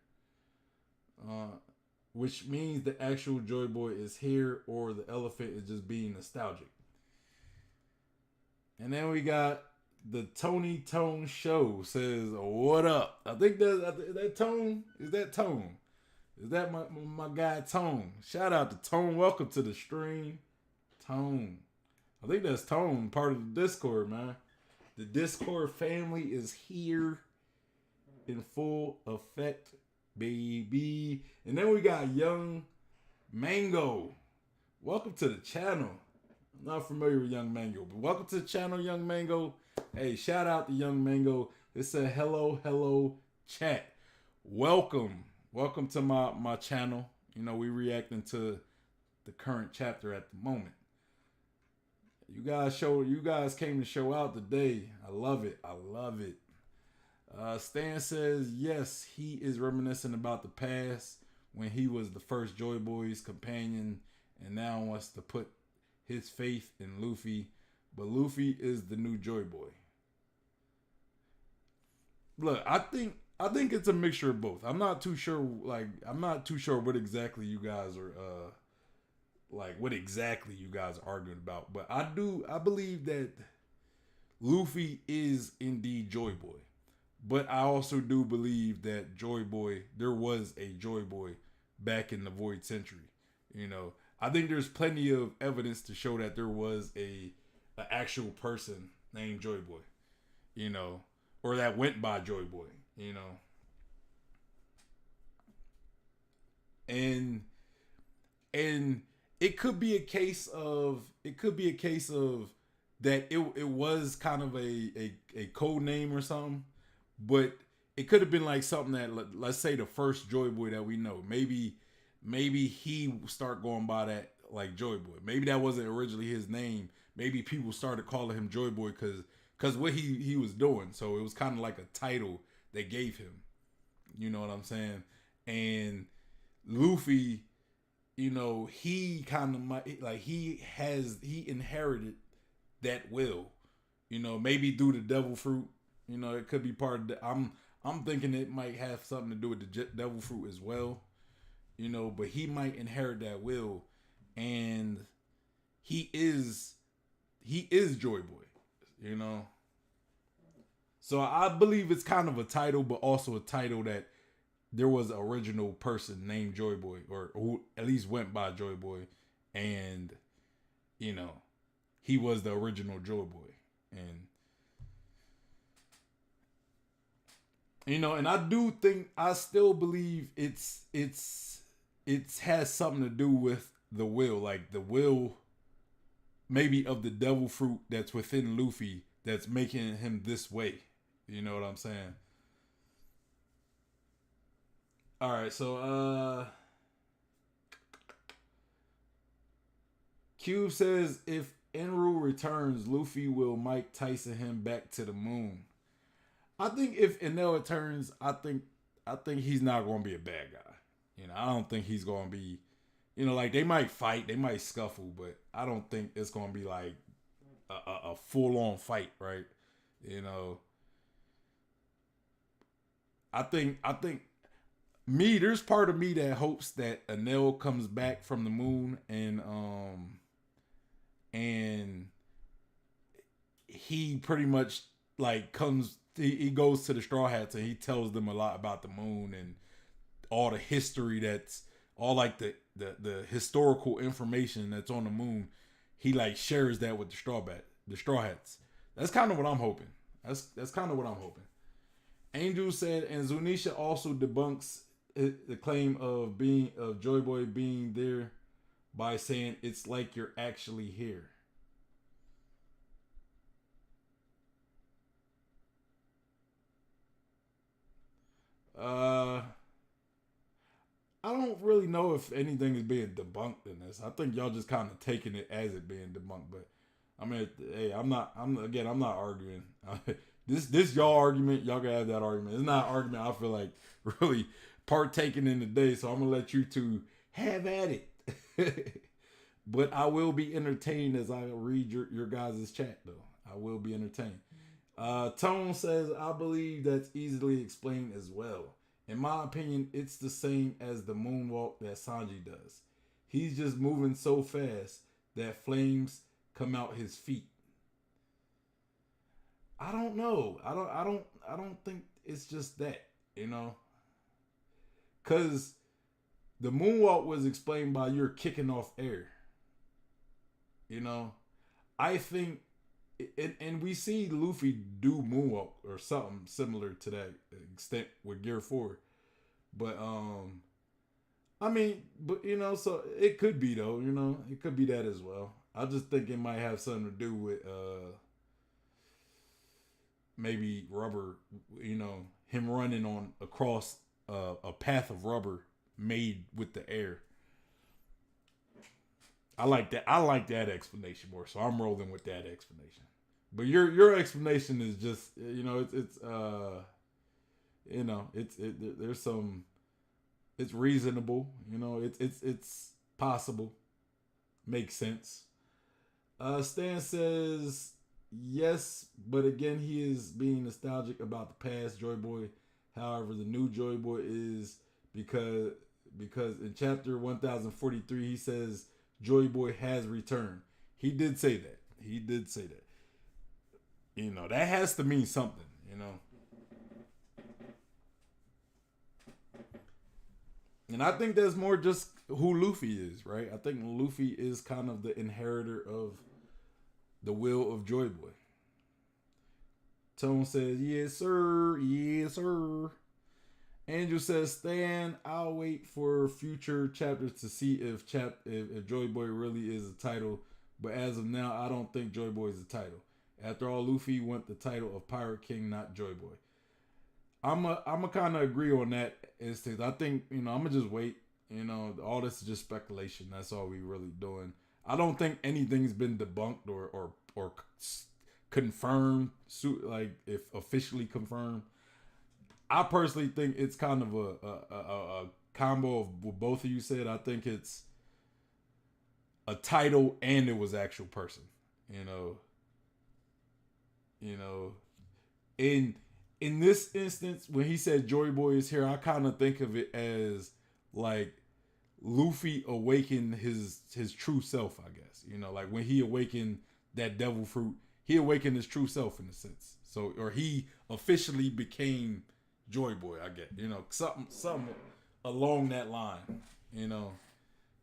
Which means the actual Joy Boy is here, or the elephant is just being nostalgic. And then we got the Tony Tone Show says, what up? I think that Tone. Is that Tone? Is that my guy Tone? Shout out to Tone. Welcome to the stream, Tone. I think that's Tone, part of the Discord, man. The Discord family is here in full effect, baby. And then we got Young Mango. Welcome to the channel. I'm not familiar with Young Mango, but welcome to the channel, Young Mango. Hey, shout out to Young Mango. It said, hello, chat. welcome to my channel. You know, we reacting to the current chapter at the moment. You guys came to show out today. I love it. I love it. Stan says yes, he is reminiscing about the past when he was the first Joy Boy's companion, and now wants to put his faith in Luffy. But Luffy is the new Joy Boy. Look, I think it's a mixture of both. I'm not too sure. Like, I'm not too sure what exactly you guys are what exactly you guys are arguing about. But I believe that Luffy is indeed Joy Boy. But I also do believe that Joy Boy, there was a Joy Boy back in the Void Century. You know, I think there's plenty of evidence to show that there was a actual person named Joy Boy. You know, or that went by Joy Boy. You know, and and it could be a case of that it was kind of a code name or something, but it could have been like something that, let's say, the first Joy Boy that we know, maybe he start going by that, like, Joy Boy. Maybe that wasn't originally his name. Maybe people started calling him Joy Boy because what he was doing. So it was kind of like a title they gave him. You know what I'm saying? And Luffy, you know, he kind of might, like, he inherited that will, you know, maybe through the devil fruit. You know, it could be part of the, I'm thinking it might have something to do with the devil fruit as well. You know, but he might inherit that will, and he is Joy Boy. You know, so I believe it's kind of a title, but also a title that there was an original person named Joy Boy, or who at least went by Joy Boy, and, you know, he was the original Joy Boy. And, you know, and I still believe it has something to do with the will, like the will maybe of the devil fruit that's within Luffy that's making him this way. You know what I'm saying? All right, so Cube says if Enru returns, Luffy will Mike Tyson him back to the moon. I think if Enel returns, I think he's not going to be a bad guy. You know, I don't think he's going to be, you know, like, they might fight, they might scuffle, but I don't think it's going to be like a full on fight, right? You know, I think there's part of me that hopes that Enel comes back from the moon, and he pretty much, like, he goes to the Straw Hats and he tells them a lot about the moon and all the history, that's all, like, the historical information that's on the moon. He, like, shares that with the Straw Hats. That's kind of what I'm hoping. That's kind of what I'm hoping. Angel said, and Zunisha also debunks the claim of Joy Boy being there by saying it's like you're actually here. Uh, I don't really know if anything is being debunked in this. I think y'all just kind of taking it as it being debunked. But I mean, hey, I'm not arguing. This y'all argument. Y'all can have that argument. It's not an argument I feel like really partaking in today. So I'm gonna let you two have at it. But I will be entertained as I read your guys' chat, though. I will be entertained. Tone says, I believe that's easily explained as well. In my opinion, it's the same as the moonwalk that Sanji does. He's just moving so fast that flames come out his feet. I don't know. I don't think it's just that, you know? Cause the moonwalk was explained by you're kicking off air. You know? I think, and we see Luffy do moonwalk or something similar to that extent with Gear 4. But I mean, but, you know, so it could be, though, you know, it could be that as well. I just think it might have something to do with maybe rubber, you know, him running on across a path of rubber made with the air. I like that. I like that explanation more. So I'm rolling with that explanation. But your explanation is just, there's some, it's reasonable. It's possible, makes sense. Stan says yes, but again he is being nostalgic about the past Joy Boy. However, the new Joy Boy is because in chapter 1043 he says Joy Boy has returned. He did say that. He did say that. That has to mean something. And I think that's more just who Luffy is, right? I think Luffy is kind of the inheritor of the will of Joy Boy. Tone says, yes, sir. Yes, sir. Andrew says, Stan, I'll wait for future chapters to see if Joy Boy really is a title. But as of now, I don't think Joy Boy is a title. After all, Luffy want the title of Pirate King, not Joy Boy. I'm a kind of agree on that instance. I think, I'm going to just wait. All this is just speculation. That's all we really doing. I don't think anything's been debunked or confirmed, like if officially confirmed. I personally think it's kind of a combo of what both of you said. I think it's a title and it was actual person. In this instance, when he said Joy Boy is here, I kind of think of it as like Luffy awakened his true self, I guess. Like when he awakened that devil fruit, he awakened his true self in a sense. So, or he officially became Joy Boy, I guess. Something along that line.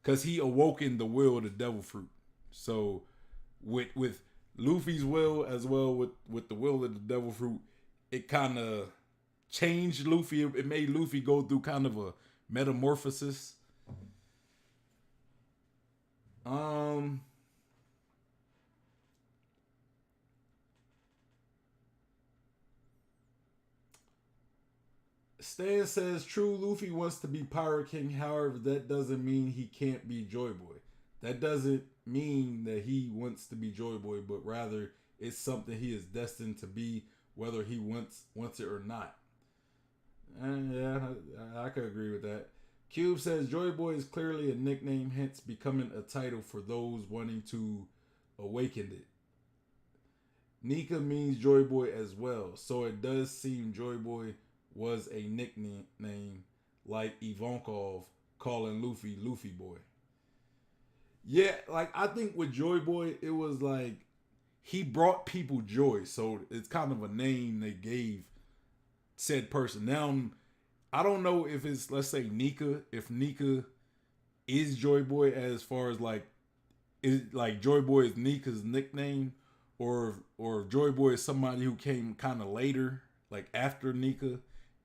Because he awoken the will of the devil fruit. So, with Luffy's will as well with the will of the devil fruit, it kind of changed Luffy. It made Luffy go through kind of a metamorphosis. Stan says, true, Luffy wants to be Pirate King. However, that doesn't mean he can't be Joy Boy. That doesn't mean that he wants to be Joy Boy, but rather it's something he is destined to be, whether he wants it or not. And yeah, I could agree with that. Cube says, Joy Boy is clearly a nickname, hence becoming a title for those wanting to awaken it. Nika means Joy Boy as well, so it does seem Joy Boy was a nickname like Ivankov calling Luffy Luffy Boy. Yeah, like I think with Joy Boy, it was like he brought people joy, so it's kind of a name they gave said person. Now, I don't know if it's, let's say, Nika, if Nika is Joy Boy as far as like, is like Joy Boy is Nika's nickname, or if Joy Boy is somebody who came kind of later, like after Nika,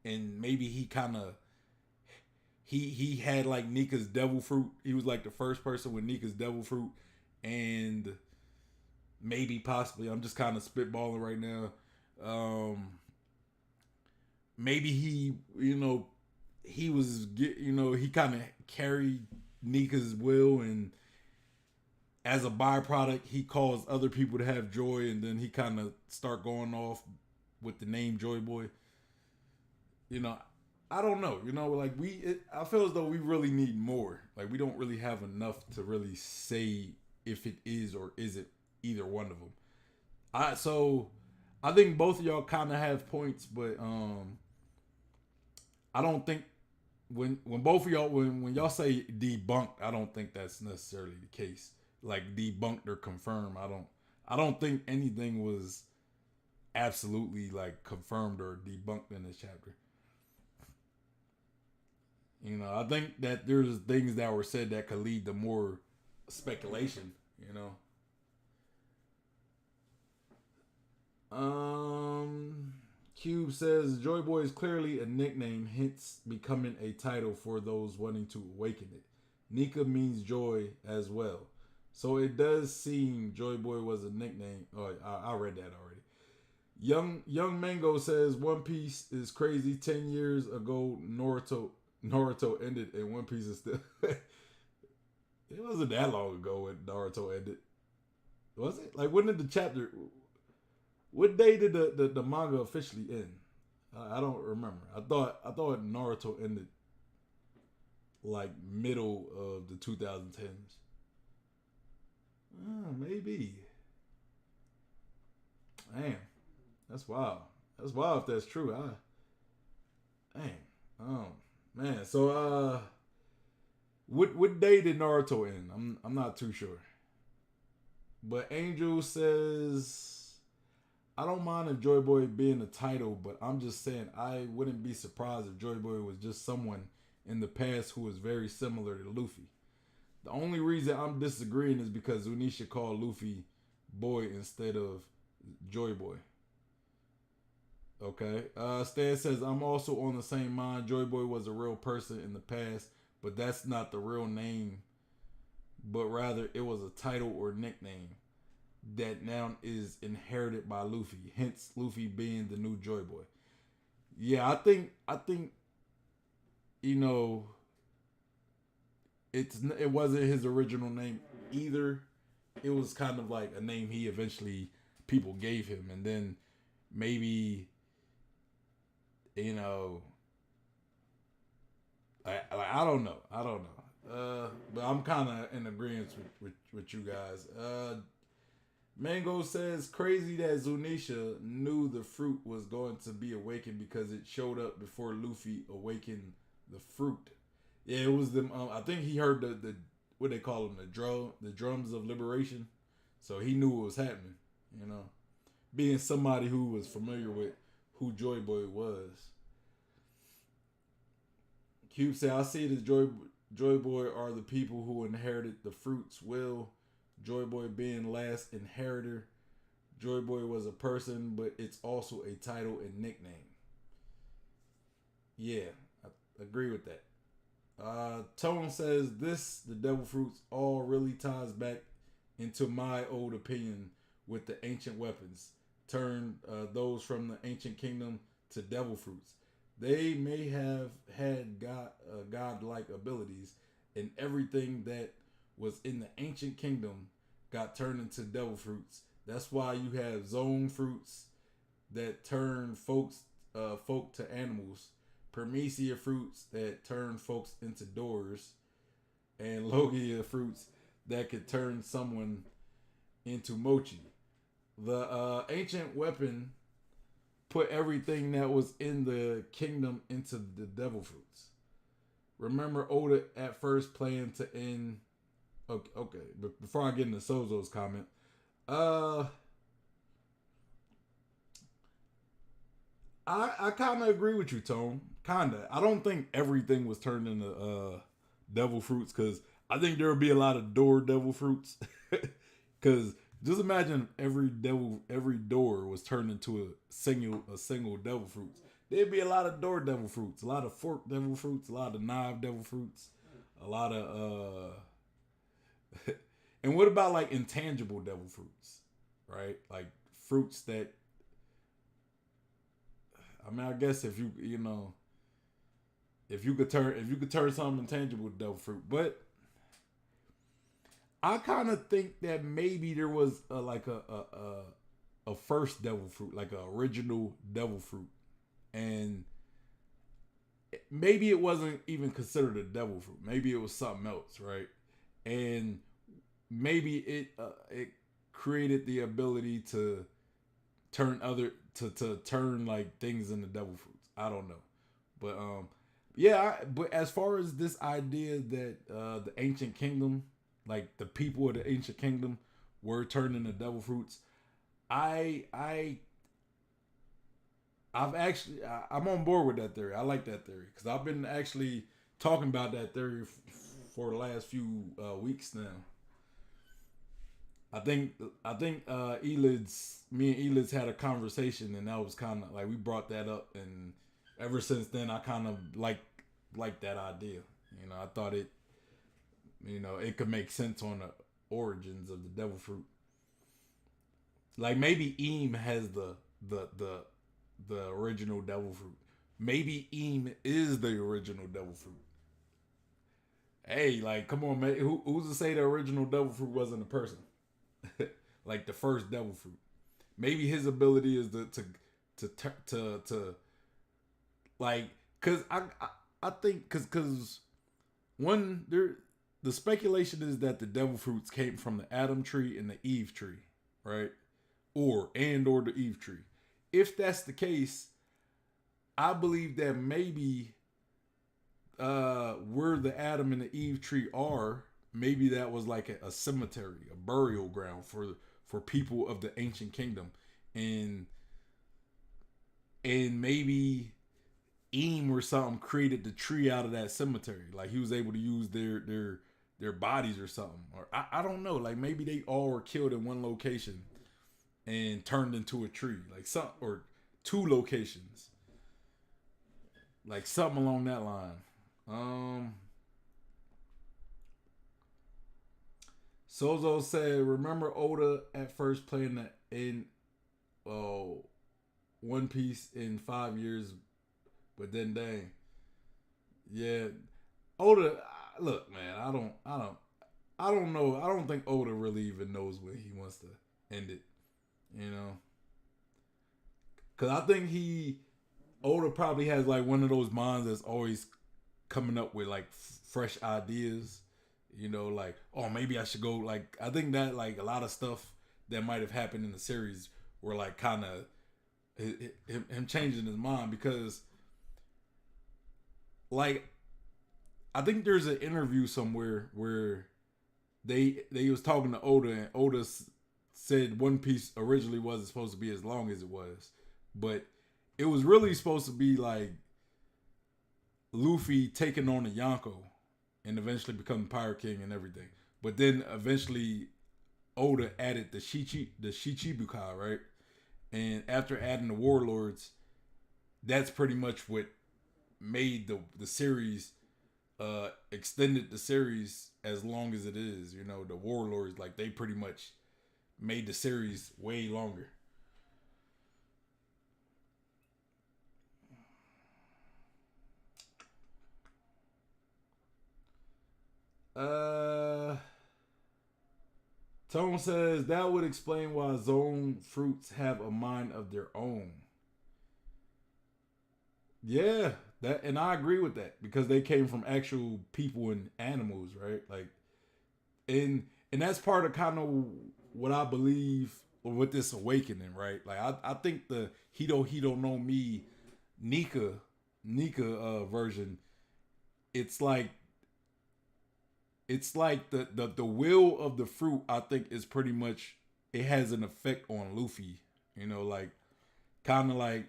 and maybe he kind of he had like Nika's devil fruit. He was like the first person with Nika's devil fruit, and maybe possibly, I'm just kind of spitballing right now. Maybe he was he kind of carried Nika's will, and as a byproduct, he caused other people to have joy, and then he kind of start going off with the name Joy Boy. I don't know. Like I feel as though we really need more. Like we don't really have enough to really say if it is or isn't either one of them. So I think both of y'all kind of have points, but I don't think when both of y'all when y'all say debunked, I don't think that's necessarily the case. Like debunked or confirmed, I don't think anything was absolutely like confirmed or debunked in this chapter. I think that there's things that were said that could lead to more speculation. Cube says Joy Boy is clearly a nickname, hence becoming a title for those wanting to awaken it. Nika means joy as well, so it does seem Joy Boy was a nickname. Oh, I read that already. Young Mango says One Piece is crazy. 10 years ago, Naruto ended, and One Piece is still. It wasn't that long ago when Naruto ended, was it? Like when did the chapter? What day did the manga officially end? I don't remember. I thought Naruto ended like middle of the 2010s. Maybe. Damn, that's wild. That's wild if that's true. Damn. Oh man. So what day did Naruto end? I'm not too sure. But Angel says I don't mind if Joy Boy being a title, but I'm just saying I wouldn't be surprised if Joy Boy was just someone in the past who was very similar to Luffy. The only reason I'm disagreeing is because Zunisha called Luffy Boy instead of Joy Boy. Okay. Stan says I'm also on the same mind. Joy Boy was a real person in the past, but that's not the real name, but rather it was a title or nickname that now is inherited by Luffy. Hence, Luffy being the new Joy Boy. Yeah, I think you know it wasn't his original name either. It was kind of like a name he eventually people gave him, and then maybe you know I don't know. I don't know. But I'm kind of in agreement with you guys. Mango says crazy that Zunisha knew the fruit was going to be awakened because it showed up before Luffy awakened the fruit. Yeah, it was them. I think he heard the what they call them, the drums of liberation. So he knew what was happening. You know, being somebody who was familiar with who Joy Boy was. Cube said, "I see it as Joy Boy are the people who inherited the fruit's will. Joy Boy being last inheritor. Joy Boy was a person, but it's also a title and nickname." Yeah, I agree with that. Tone says the devil fruits all really ties back into my old opinion with the ancient weapons. Turned those from the ancient kingdom to devil fruits. They may have had godlike abilities, and everything that was in the ancient kingdom got turned into devil fruits. That's why you have zone fruits that turn folk to animals, Permesia fruits that turn folks into doors, and Logia fruits that could turn someone into mochi. The ancient weapon put everything that was in the kingdom into the devil fruits. Remember Oda at first planned to end. Okay, but before I get into Sozo's comment, uh, I kind of agree with you, Tone. Kinda. I don't think everything was turned into devil fruits because I think there would be a lot of door devil fruits. Because just imagine every door was turned into a single devil fruits. There'd be a lot of door devil fruits, a lot of fork devil fruits, a lot of knife devil fruits, a lot of and what about like intangible devil fruits, right? Like fruits that I mean, I guess if you could turn something intangible to devil fruit, but I kind of think that maybe there was like a first devil fruit, like an original devil fruit, and maybe it wasn't even considered a devil fruit. Maybe it was something else, right? And maybe it created the ability to turn like things into devil fruits. I don't know, but yeah. But as far as this idea that the ancient kingdom, like the people of the ancient kingdom, were turned into devil fruits, I I I'm on board with that theory. I like that theory because I've been actually talking about that theory for the last few weeks now. I think me and Elids had a conversation, and that was kind of like we brought that up, and ever since then I kind of like that idea. I thought it could make sense on the origins of the devil fruit. Like maybe Eam has the original devil fruit. Maybe Eam is the original devil fruit. Hey, like, come on, man. Who's to say the original devil fruit wasn't a person? Like the first devil fruit. Maybe his ability is to like, cause I think cause one there the speculation is that the devil fruits came from the Adam tree and the Eve tree, right? Or the Eve tree. If that's the case, I believe that maybe where the Adam and the Eve tree are, maybe that was like a cemetery, a burial ground for people of the ancient kingdom, and maybe Eam or something created the tree out of that cemetery. Like he was able to use their bodies or something, or I don't know. Like maybe they all were killed in one location and turned into a tree, like some or two locations, like something along that line. Sozo said, "Remember Oda at first playing in uh, One Piece in 5 years, but then dang, yeah, Oda. Look, man, I don't know. I don't think Oda really even knows where he wants to end it. You know, because I think Oda probably has like one of those minds that's always coming up with like fresh ideas. You know, like, oh, maybe I should go. Like, I think that like a lot of stuff that might have happened in the series were like kind of him changing his mind, because like I think there's an interview somewhere where they was talking to Oda, and Oda said One Piece originally wasn't supposed to be as long as it was, but it was really supposed to be like Luffy taking on a Yonko and eventually becoming Pirate King and everything. But then eventually Oda added the Shichibukai, right? And after adding the Warlords, that's pretty much what made the series extended the series as long as it is. You know, the Warlords, like, they pretty much made the series way longer. Uh Tone says that would explain why zone fruits have a mind of their own. Yeah, that, and I agree with that, because they came from actual people and animals, right? Like, and that's part of kind of what I believe with this awakening, right? Like, I think the Hito no Mi Nika version, it's like the will of the fruit. I think is pretty much, it has an effect on Luffy. You know, like, kind of like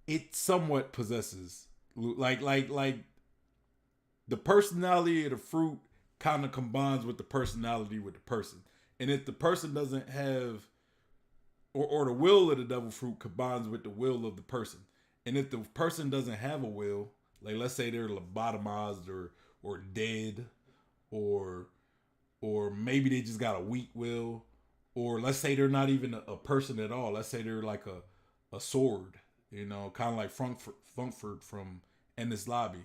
it somewhat possesses, like the personality of the fruit kind of combines with the personality with the person. And if the person doesn't have, or the will of the devil fruit combines with the will of the person. And if the person doesn't have a will, like let's say they're lobotomized or dead, or maybe they just got a weak will, or let's say they're not even a person at all. Let's say they're like a sword, you know, kind of like Funkford from Ennis Lobby,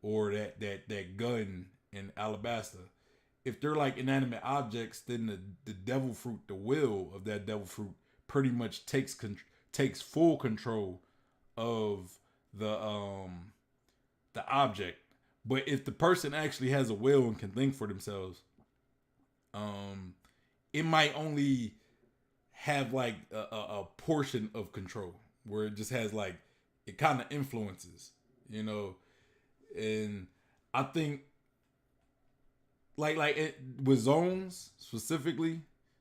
or that gun in Alabasta. If they're like inanimate objects, then the devil fruit, the will of that devil fruit, pretty much takes full control of the object. But if the person actually has a will and can think for themselves, um, it might only have like a portion of control, where it just has like, it kind of influences, you know. And I think like it, with zones specifically,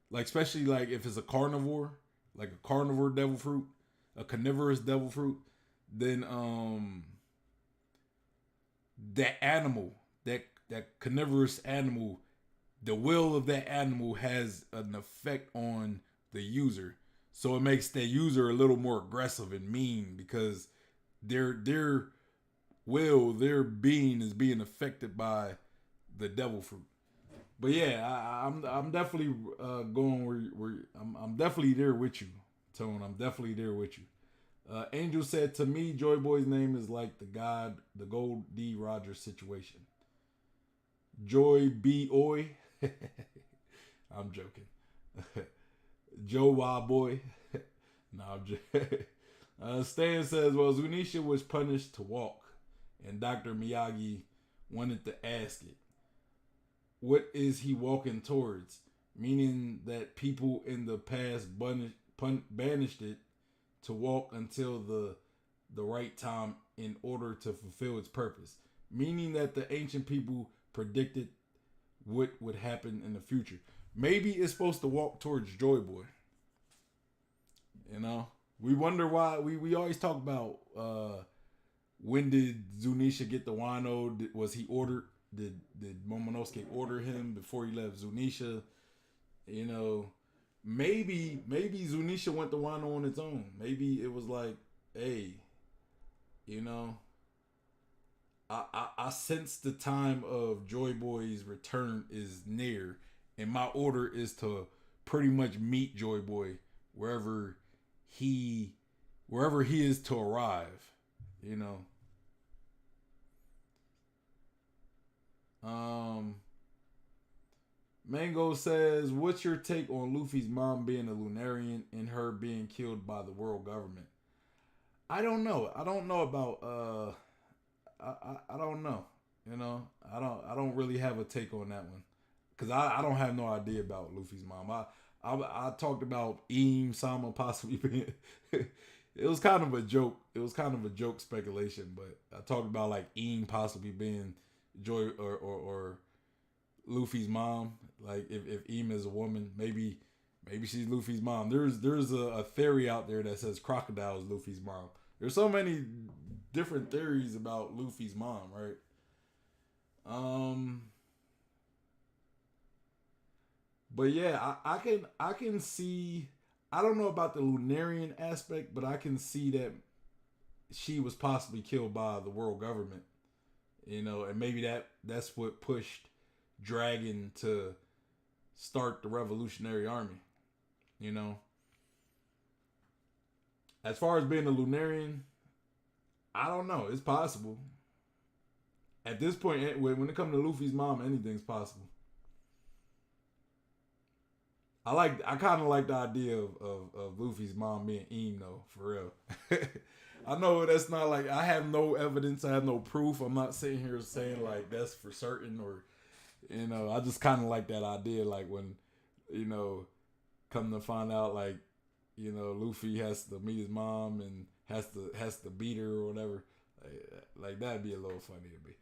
like especially like if it's a carnivore, like a carnivore devil fruit, a carnivorous devil fruit, then that animal, that carnivorous animal, the will of that animal has an effect on the user. So it makes that user a little more aggressive and mean, because their will, their being is being affected by the devil fruit. But yeah, I'm definitely going where I'm definitely there with you, Tone. I'm definitely there with you. Angel said to me, Joy Boy's name is like the Gold D. Rogers situation. Joy B. Oy. I'm joking. Joe Y Boy. No, I'm joking. Stan says, well, Zunisha was punished to walk, and Dr. Miyagi wanted to ask it. What is he walking towards? Meaning that people in the past banished it to walk until the right time in order to fulfill its purpose. Meaning that the ancient people predicted what would happen in the future. Maybe it's supposed to walk towards Joy Boy. You know? We wonder why we always talk about when did Zunisha get the Wano? Was he ordered? Did Momonosuke order him before he left Zunisha? You know, maybe Zunisha went to Wano on its own. Maybe it was like, hey, you know, I sense the time of Joy Boy's return is near, and my order is to pretty much meet Joy Boy wherever he wherever he is to arrive. You know. Um Mango says, what's your take on Luffy's mom being a Lunarian and her being killed by the world government? I don't know. I don't know about I don't know. You know, I don't really have a take on that one because I don't have no idea about Luffy's mom. I talked about Eam Sama possibly being. It was kind of a joke. It was kind of a joke speculation, but I talked about like Eam possibly being Joy or Luffy's mom. Like if Eam is a woman, maybe she's Luffy's mom. There's a theory out there that says Crocodile is Luffy's mom. There's so many different theories about Luffy's mom, right? Um, but yeah, I can see. I don't know about the Lunarian aspect, but I can see that she was possibly killed by the world government. You know, and maybe that's what pushed Dragon to start the Revolutionary Army. You know, as far as being a Lunarian, I don't know. It's possible. At this point, when it comes to Luffy's mom, anything's possible. I kind of like the idea of Luffy's mom being Eam though, for real. I know that's not like I have no evidence, I have no proof. I'm not sitting here saying like that's for certain or I just kind of like that idea. Like when you know, come to find out like Luffy has to meet his mom and has to beat her or whatever. Like that'd be a little funny to me.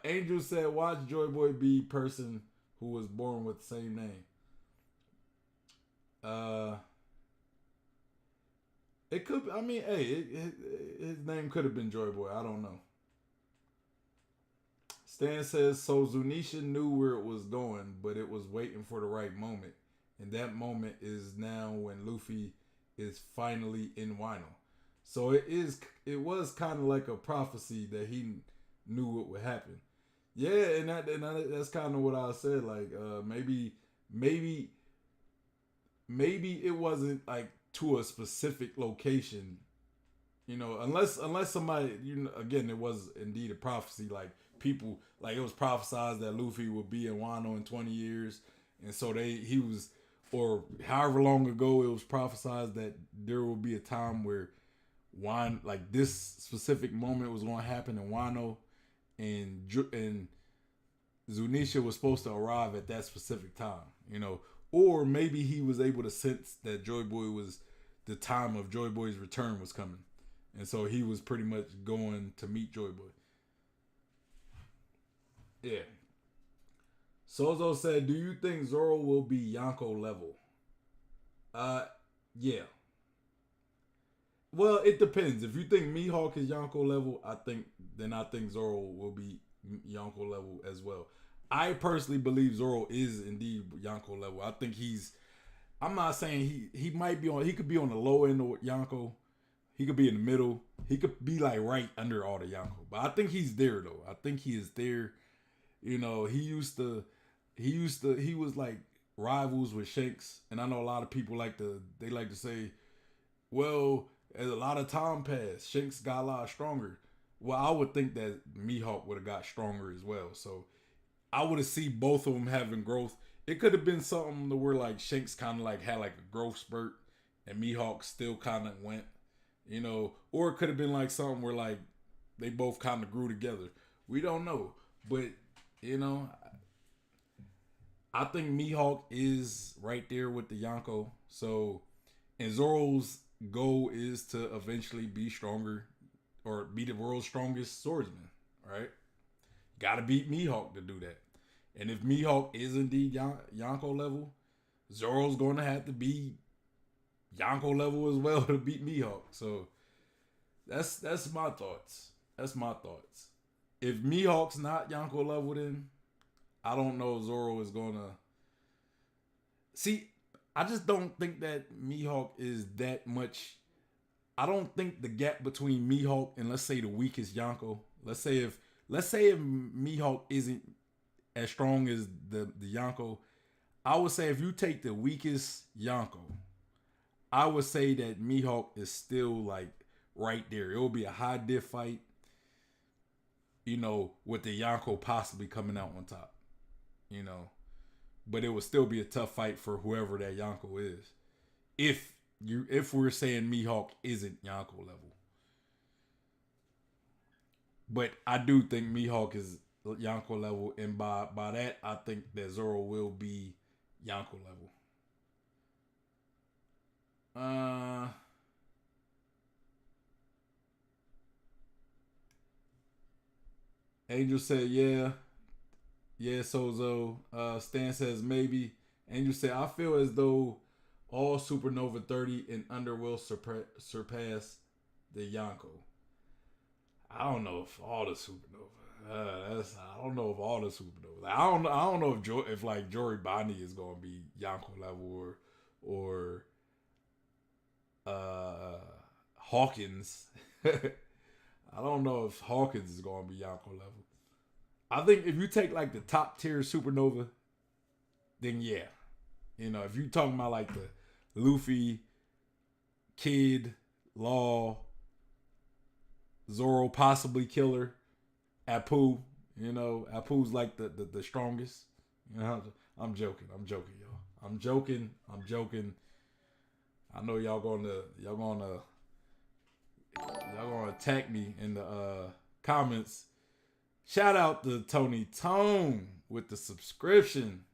Angel said, "Watch Joy Boy be person who was born with the same name." Uh, it could. I mean, hey, his name could have been Joy Boy. I don't know. Stan says, so Zunisha knew where it was going, but it was waiting for the right moment. And that moment is now when Luffy is finally in Wano. So it was kind of like a prophecy that he knew what would happen. Yeah, that's kind of what I said. Like maybe maybe it wasn't like to a specific location, unless somebody, again, it was indeed a prophecy. Like people, like it was prophesized that Luffy would be in Wano in 20 years, and so he was, or however long ago it was prophesized that there will be a time where like this specific moment was going to happen in Wano, and Zunisha was supposed to arrive at that specific time. Or maybe he was able to sense that Joy Boy was the time of Joy Boy's return was coming. And so he was pretty much going to meet Joy Boy. Yeah. Sozo said, do you think Zoro will be Yonko level? Uh, yeah. Well, it depends. If you think Mihawk is Yonko level, I think Zoro will be Yonko level as well. I personally believe Zoro is indeed Yonko level. I think I'm not saying he might be on. He could be on the low end of Yonko. He could be in the middle. He could be like right under all the Yonko. But I think he's there though. I think he is there. He used to. he was like rivals with Shanks, and I know a lot of people like to say, well, as a lot of time passed, Shanks got a lot stronger. Well, I would think that Mihawk would have got stronger as well. So I would have seen both of them having growth. It could have been something to where like Shanks kind of like had like a growth spurt, and Mihawk still kind of went, or it could have been like something where like they both kind of grew together. We don't know, but you know, I think Mihawk is right there with the Yonko. So, and Zoro's goal is to eventually be stronger or be the world's strongest swordsman, right? Got to beat Mihawk to do that. And if Mihawk is indeed Yonko level, Zoro's going to have to be Yonko level as well to beat Mihawk. So that's my thoughts. That's my thoughts. If Mihawk's not Yonko level, then I don't know if Zoro is going to. See, I just don't think that Mihawk is that much. I don't think the gap between Mihawk and let's say the weakest Yonko. Let's say if Mihawk isn't as strong as the Yonko, I would say if you take the weakest Yonko, I would say that Mihawk is still like right there. It will be a high diff fight, with the Yonko possibly coming out on top, but it would still be a tough fight for whoever that Yonko is. If we're saying Mihawk isn't Yonko level. But I do think Mihawk is Yonko level, and by that I think that Zoro will be Yonko level. Angel said yeah. Yeah, Sozo. Stan says maybe. Angel said I feel as though all Supernova 30 and under will surpass the Yonko. I don't know if all the Supernova. I don't know if all the Supernovas. I don't know if like Jory Bonnie is gonna be Yonko level or Hawkins. I don't know if Hawkins is gonna be Yonko level. I think if you take like the top tier Supernova, then yeah. If you talking about like the Luffy, Kid, Law, Zoro, possibly Killer, Apu. Apu's like the strongest. I'm joking, y'all. I'm joking. I know y'all gonna attack me in the comments. Shout out to Tony Tone with the subscription.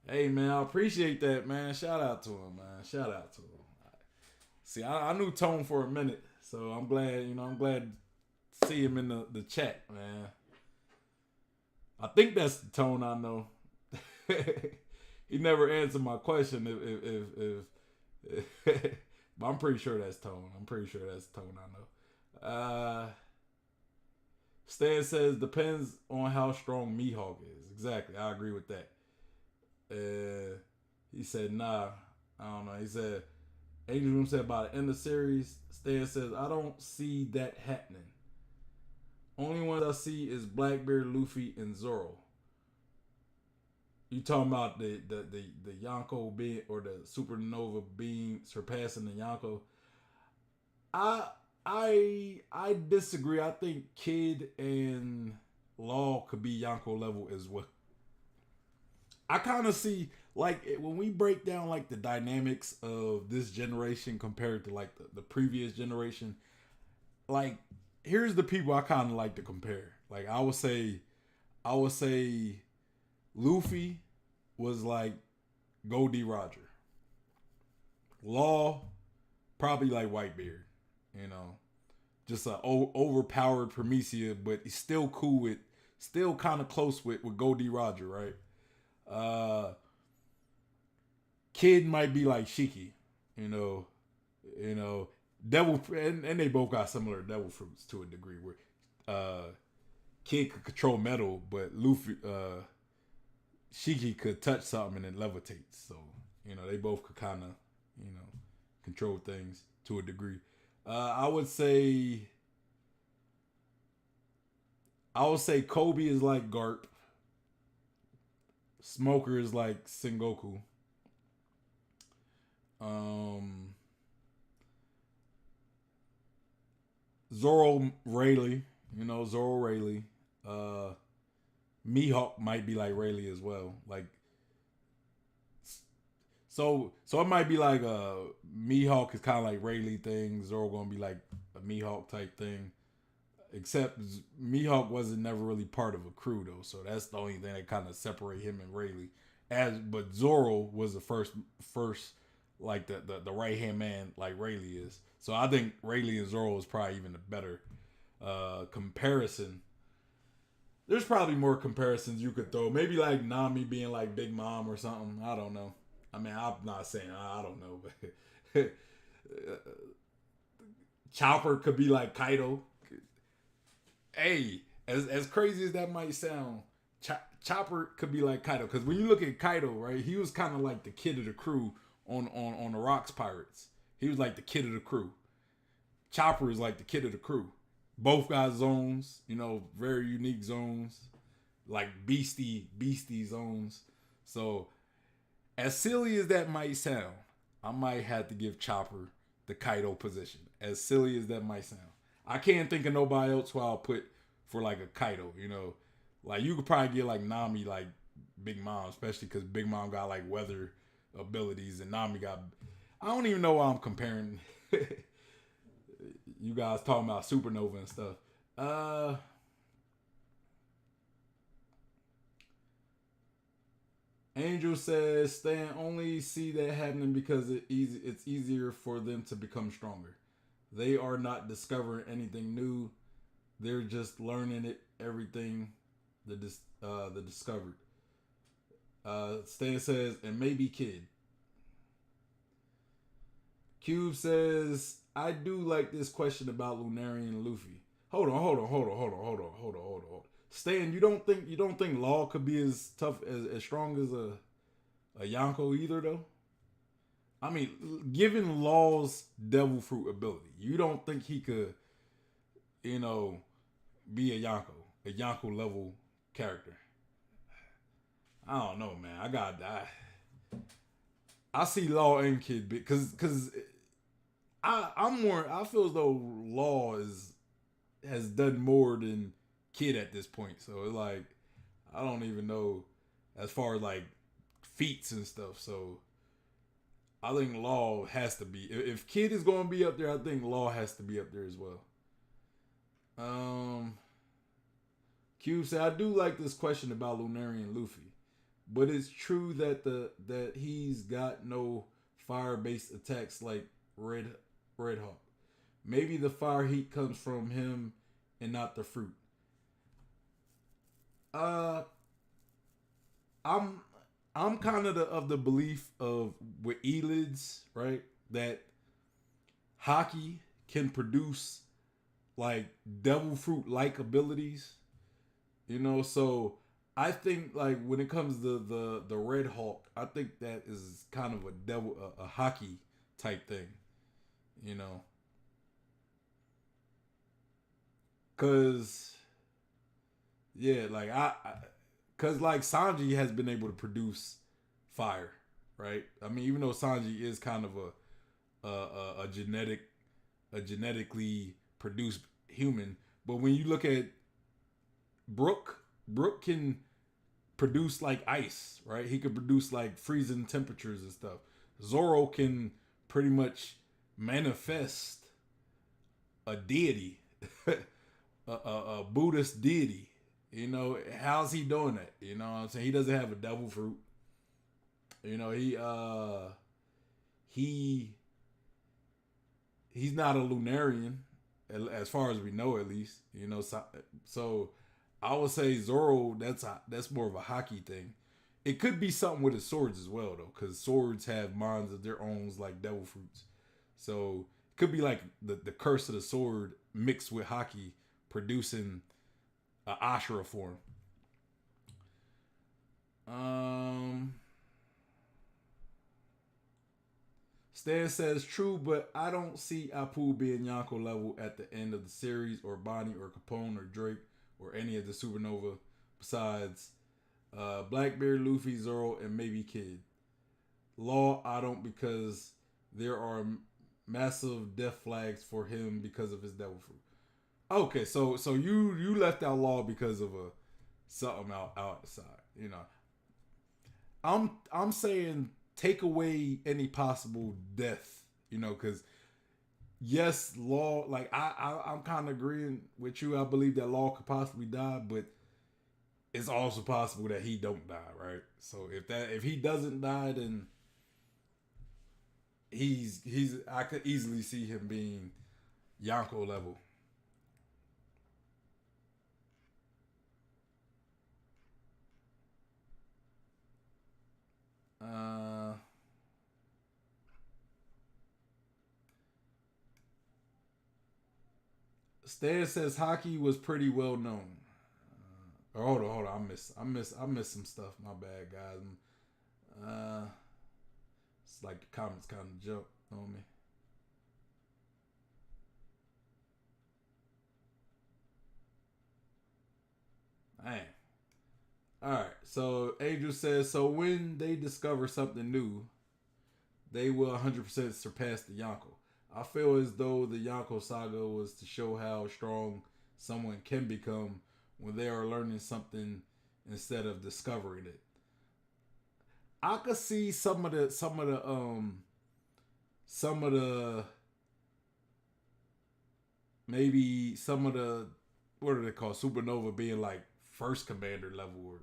Hey man, I appreciate that, man. Shout out to him, man. Shout out to him. See, I knew Tone for a minute, so I'm glad. I'm glad to see him in the chat, man. I think that's the Tone I know. He never answered my question if but I'm pretty sure that's Tone. I know. Stan says depends on how strong Mihawk is. Exactly, I agree with that. He said nah. I don't know. He said Angel Room said by the end of the series. Stan says I don't see that happening. Only ones I see is Blackbeard, Luffy, and Zoro. You talking about the Yonko being or the Supernova being surpassing the Yonko? I disagree. I think Kid and Law could be Yonko level as well. I kind of see like when we break down like the dynamics of this generation compared to like the previous generation. Like here's the people I kind of like to compare. Like I would say Luffy was like Goldie Roger. Law probably like Whitebeard. Just a overpowered Prometheus, but he's still cool with, still kind of close with Goldie Roger, right? Kid might be like Shiki, devil, and they both got similar devil fruits to a degree. Where Kid could control metal, but Luffy, Shiki could touch something and it levitates. So they both could kind of control things to a degree. I would say Kobe is like Garp. Smoker is like Sengoku. Um, Zoro Rayleigh, Zoro Rayleigh. Uh, Mihawk might be like Rayleigh as well. Like so it might be like a Mihawk is kind of like Rayleigh thing. Zoro gonna be like a Mihawk type thing. Except Mihawk wasn't never really part of a crew though, so that's the only thing that kind of separate him and Rayleigh. But Zoro was the first like the right hand man like Rayleigh is. So I think Rayleigh and Zoro is probably even a better comparison. There's probably more comparisons you could throw. Maybe like Nami being like Big Mom or something. I don't know. I mean, I'm not saying I don't know, but Chopper could be like Kaido. Hey, as crazy as that might sound, Chopper could be like Kaido. Because when you look at Kaido, right, he was kind of like the kid of the crew on the Rocks Pirates. He was like the kid of the crew. Chopper is like the kid of the crew. Both got zones, very unique zones, like beastie zones. So, as silly as that might sound, I might have to give Chopper the Kaido position. As silly as that might sound, I can't think of nobody else who I'll put for like a Kaido. Like you could probably get like Nami like Big Mom, especially because Big Mom got like weather abilities and Nami got. I don't even know why I'm comparing. You guys talking about Supernova and stuff. Angel says Stan only see that happening because it's easier for them to become stronger. They are not discovering anything new. They're just learning everything the discovered. Stan says, and maybe Kid. Cube says, I do like this question about Lunarian and Luffy. Hold on. Stan, you don't think Law could be as tough as strong as a Yonko either though? I mean, given Law's devil fruit ability, you don't think he could, be a Yonko level character? I don't know, man. I see Law and Kid because I feel as though has done more than Kid at this point. So it's like I don't even know as far as like feats and stuff. So I think Law has to be. If Kid is going to be up there, I think Law has to be up there as well. Cube said, I do like this question about Lunarian Luffy, but it's true that he's got no fire based attacks like Red Hawk. Maybe the fire heat comes from him and not the fruit. Uh, I'm I'm kind of the belief of with elids, right? That hockey can produce like devil fruit like abilities, So I think like when it comes to the Red Hawk, I think that is kind of a hockey type thing, you know, because yeah, like cause like Sanji has been able to produce fire, right? I mean, even though Sanji is kind of a genetically produced human, but when you look at Brook can produce like ice, right? He could produce like freezing temperatures and stuff. Zoro can pretty much manifest a deity, a Buddhist deity. How's he doing that? You know what I'm saying? He doesn't have a devil fruit. He he's not a Lunarian, as far as we know, at least. So I would say Zoro. That's more of a hockey thing. It could be something with his swords as well, though, because swords have minds of their own, like devil fruits. So it could be like the curse of the sword mixed with hockey, producing a Ashura form. Um, Stan says true, but I don't see Apu being Yonko level at the end of the series, or Bonnie, or Capone, or Drake, or any of the Supernova. Besides, Blackbeard, Luffy, Zoro, and maybe Kid. Law, I don't because there are massive death flags for him because of his devil fruit. Okay, so you left out Law because of a something outside. You know, I'm saying take away any possible death. You know, because yes, Law, like I'm kind of agreeing with you. I believe that Law could possibly die, but it's also possible that he don't die, right? So if he doesn't die, then he's I could easily see him being Yonko level. Uh, Stan says hockey was pretty well known. Hold on, I missed some stuff. My bad, guys. Uh, it's like the comments kind of jumped on me. Dang. All right. So Angel says, so when they discover something new, they will 100% surpass the Yonko. I feel as though the Yonko saga was to show how strong someone can become when they are learning something instead of discovering it. I could see some of the maybe some of the what are they called supernova being like first commander level or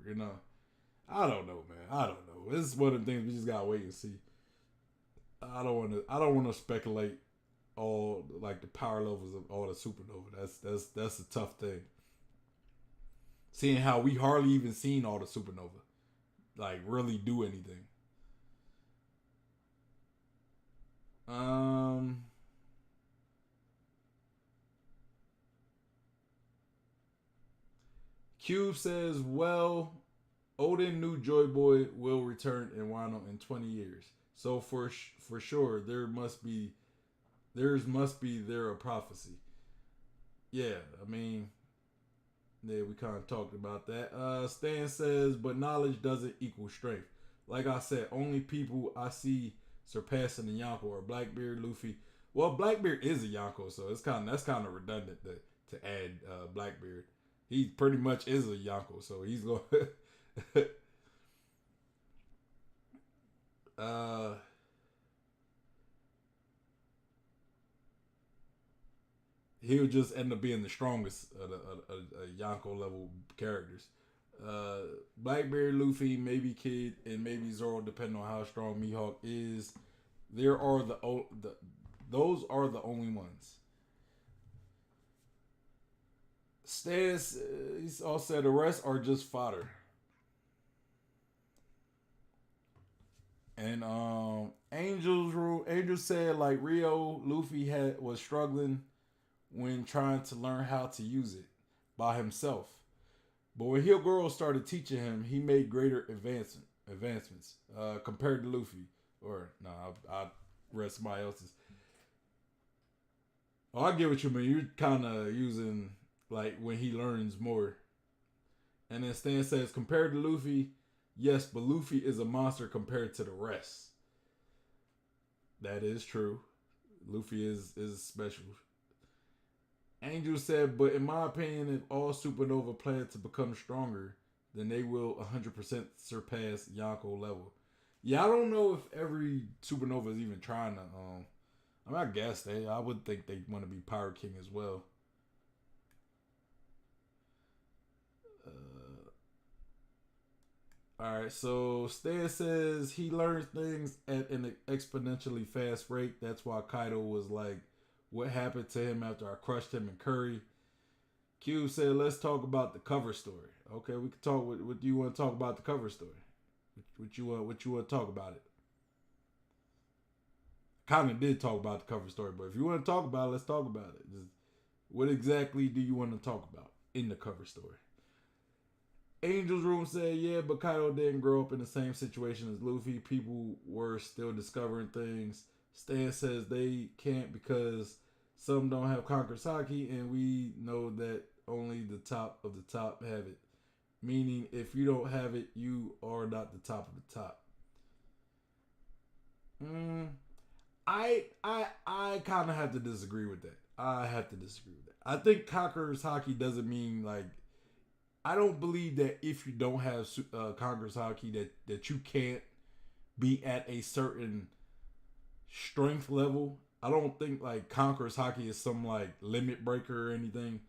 I don't know, man. I don't know. This is one of the things we just gotta wait and see. I don't want to speculate all like the power levels of all the supernova. That's a tough thing. Seeing how we hardly even seen all the supernova like really do anything. Um, Cube says, well, Odin knew Joy Boy will return in Wano in 20 years. So for sure there must be there a prophecy. Yeah, I mean, yeah, we kind of talked about that. Stan says, but knowledge doesn't equal strength. Like I said, only people I see surpassing the Yonko are Blackbeard, Luffy. Well, Blackbeard is a Yonko, so that's kind of redundant to add Blackbeard. He pretty much is a Yonko, so he's going. uh, he'll just end up being the strongest of the Yonko level characters. Uh, Blackbeard, Luffy, maybe Kid, and maybe Zoro, depending on how strong Mihawk is. There are the those are the only ones. Stas, he's all said the rest are just fodder. And Angel said like Rio Luffy had was struggling when trying to learn how to use it by himself. But when Hillgirl started teaching him, he made greater advancements compared to Luffy. Or no, I read somebody else's. Oh, I get what you mean. You're kind of using like when he learns more. And then Stan says compared to Luffy, yes, but Luffy is a monster compared to the rest. That is true. Luffy is special. Angel said, but in my opinion, if all supernova plan to become stronger, then they will 100% surpass Yonko level. Yeah, I don't know if every supernova is even trying to. I mean, I guess they. I would think they want to be Pirate King as well. Uh, all right, so Stan says he learns things at an exponentially fast rate. That's why Kaido was like, "What happened to him after I crushed him in Curry?" Q said, "Let's talk about the cover story." Okay, we can talk. What do you want to talk about the cover story? What you want to talk about it? Kind of did talk about the cover story, but if you want to talk about it, let's talk about it. Just, what exactly do you want to talk about in the cover story? Angel's Room said, yeah, but Kaido didn't grow up in the same situation as Luffy. People were still discovering things. Stan says they can't because some don't have conquered Saki, and we know that only the top of the top have it. meaning if you don't have it, you are not the top of the top. Mm, I kind of have to disagree with that. I have to disagree with that. I think Conquerors hockey doesn't mean like I don't believe that if you don't have Conquerors hockey that you can't be at a certain strength level. I don't think like Conquerors hockey is some like limit breaker or anything.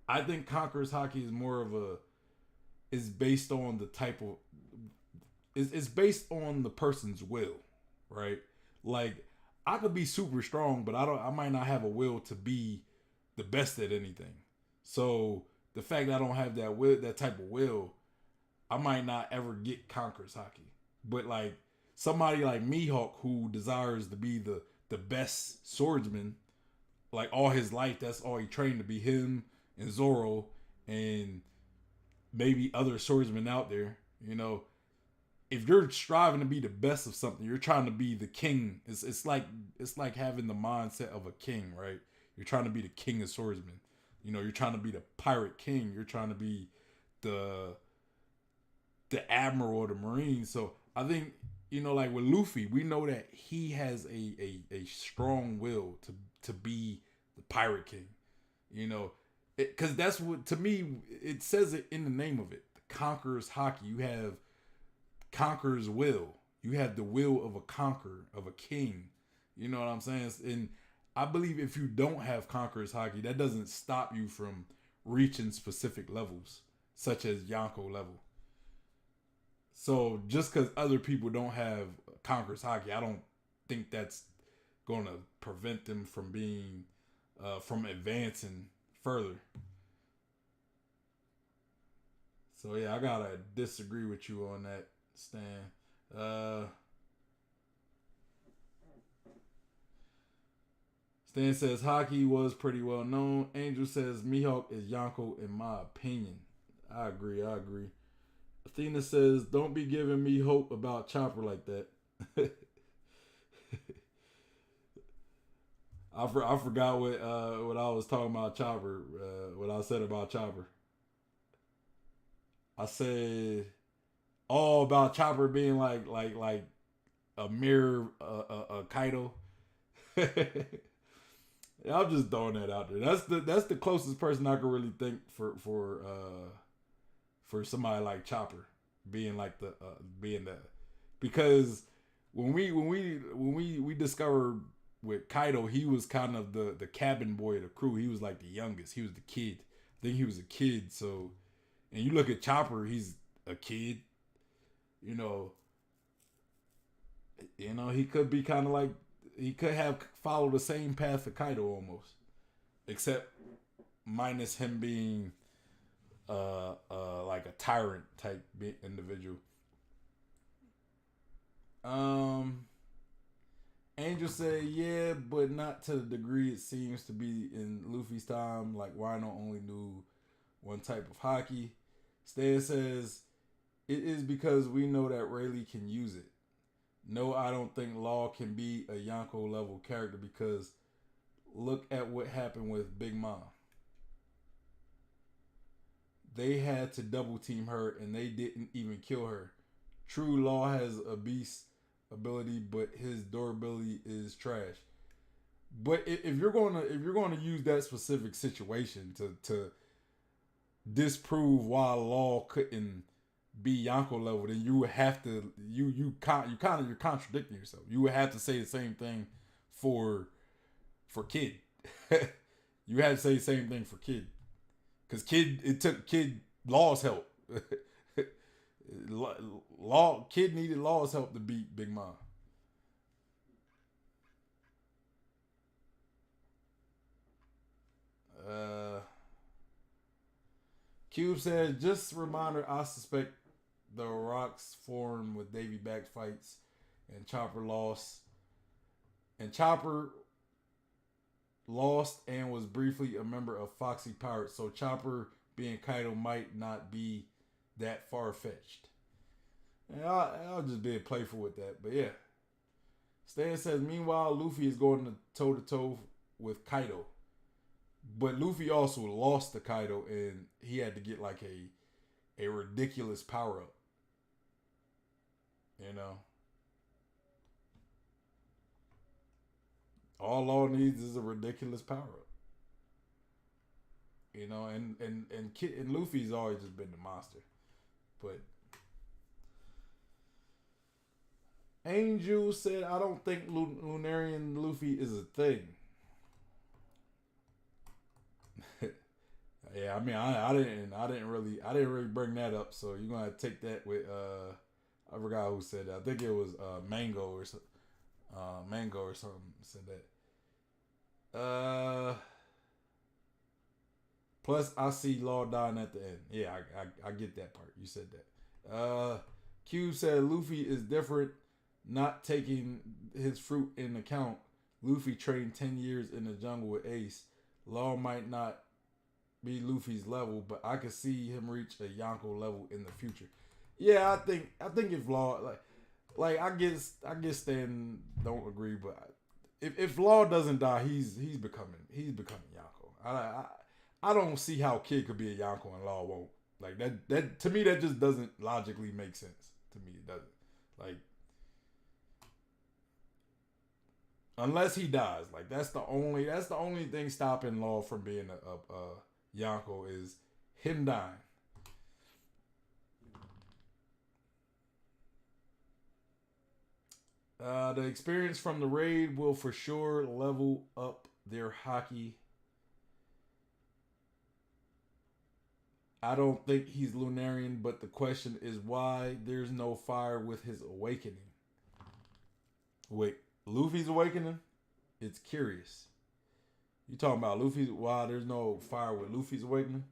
I think Conquerors hockey is more of a is based on the type of it's based on the person's will, right? Like I could be super strong, but I might not have a will to be the best at anything. So the fact that I don't have that type of will, I might not ever get Conquerors hockey. But like somebody like Mihawk who desires to be the best swordsman, like all his life, that's all he trained to be him and Zoro and maybe other swordsmen out there. You know, if you're striving to be the best of something, you're trying to be the king. It's like having the mindset of a king, right? You're trying to be the king of swordsmen. You know, you're trying to be the pirate king. You're trying to be the admiral of the Marines. So I think like with Luffy, we know that he has a strong will to be the pirate king. You know, because that's what to me it says it in the name of it. The Conqueror's hockey. You have Conqueror's will. You have the will of a conqueror, of a king. You know what I'm saying? And I believe if you don't have Conqueror's hockey, that doesn't stop you from reaching specific levels, such as Yonko level. So just because other people don't have Conqueror's hockey, I don't think that's going to prevent them from being from advancing further. So yeah, I gotta disagree with you on that, Stan. Stan says hockey was pretty well known. Angel says Mihawk is Yonko in my opinion. I agree. I agree. Athena says, "Don't be giving me hope about Chopper like that." I forgot what I was talking about Chopper. What I said about Chopper. I said all about Chopper being like a mirror a Kaido. Yeah, I'm just throwing that out there. That's the closest person I could really think for somebody like Chopper being like the being the because when we discovered with Kaido, he was kind of the cabin boy of the crew. He was like the youngest. He was the kid. I think he was a kid. So, and you look at Chopper, he's a kid. You know, he could be kind of like he could have followed the same path of Kaido almost, except minus him being like a tyrant type individual. Angel said, yeah, but not to the degree it seems to be in Luffy's time. Like Rhino only knew one type of hockey. Stan says, it is because we know that Rayleigh can use it. No, I don't think Law can be a Yonko level character because look at what happened with Big Mom. They had to double team her and they didn't even kill her. True, Law has a beast ability, but his durability is trash. But if you're gonna use that specific situation to disprove why Law couldn't be Yonko level, then you would have to you're contradicting yourself. You would have to say the same thing for Kid. You had to say the same thing for Kid. Because it took Kid Law's help. Kid needed Law's help to beat Big Mom. Cube says, just a reminder, I suspect the Rocks formed with Davy back fights and Chopper lost. And Chopper lost and was briefly a member of Foxy Pirates. So Chopper being Kaido might not be that far fetched. And I'll just be playful with that. But yeah. Stan says, meanwhile, Luffy is going toe to toe with Kaido. But Luffy also lost to Kaido and he had to get like a a ridiculous power up. You know, all Law needs is a ridiculous power up. You know, and Luffy's always just been the monster. But Angel said, "I don't think Lunarian Luffy is a thing." Yeah, I mean, I didn't really bring that up. So you're gonna take that with I forgot who said that. I think it was Mango or something said that. Plus, I see Law dying at the end. Yeah, I get that part. You said that. Q said Luffy is different, not taking his fruit in account. Luffy trained 10 years in the jungle with Ace. Law might not be Luffy's level, but I could see him reach a Yonko level in the future. Yeah, I think if Law like I guess Stan don't agree, but if Law doesn't die, he's becoming Yonko. I don't see how Kid could be a Yonko and Law won't. Like that to me that just doesn't logically make sense. To me it doesn't. Like unless he dies, like that's the only thing stopping Law from being a Yonko is him dying. The experience from the raid will for sure level up their hockey. I don't think he's Lunarian, but the question is why there's no fire with his awakening. Wait, Luffy's awakening? It's curious. You talking about Luffy's? Why there's no fire with Luffy's awakening?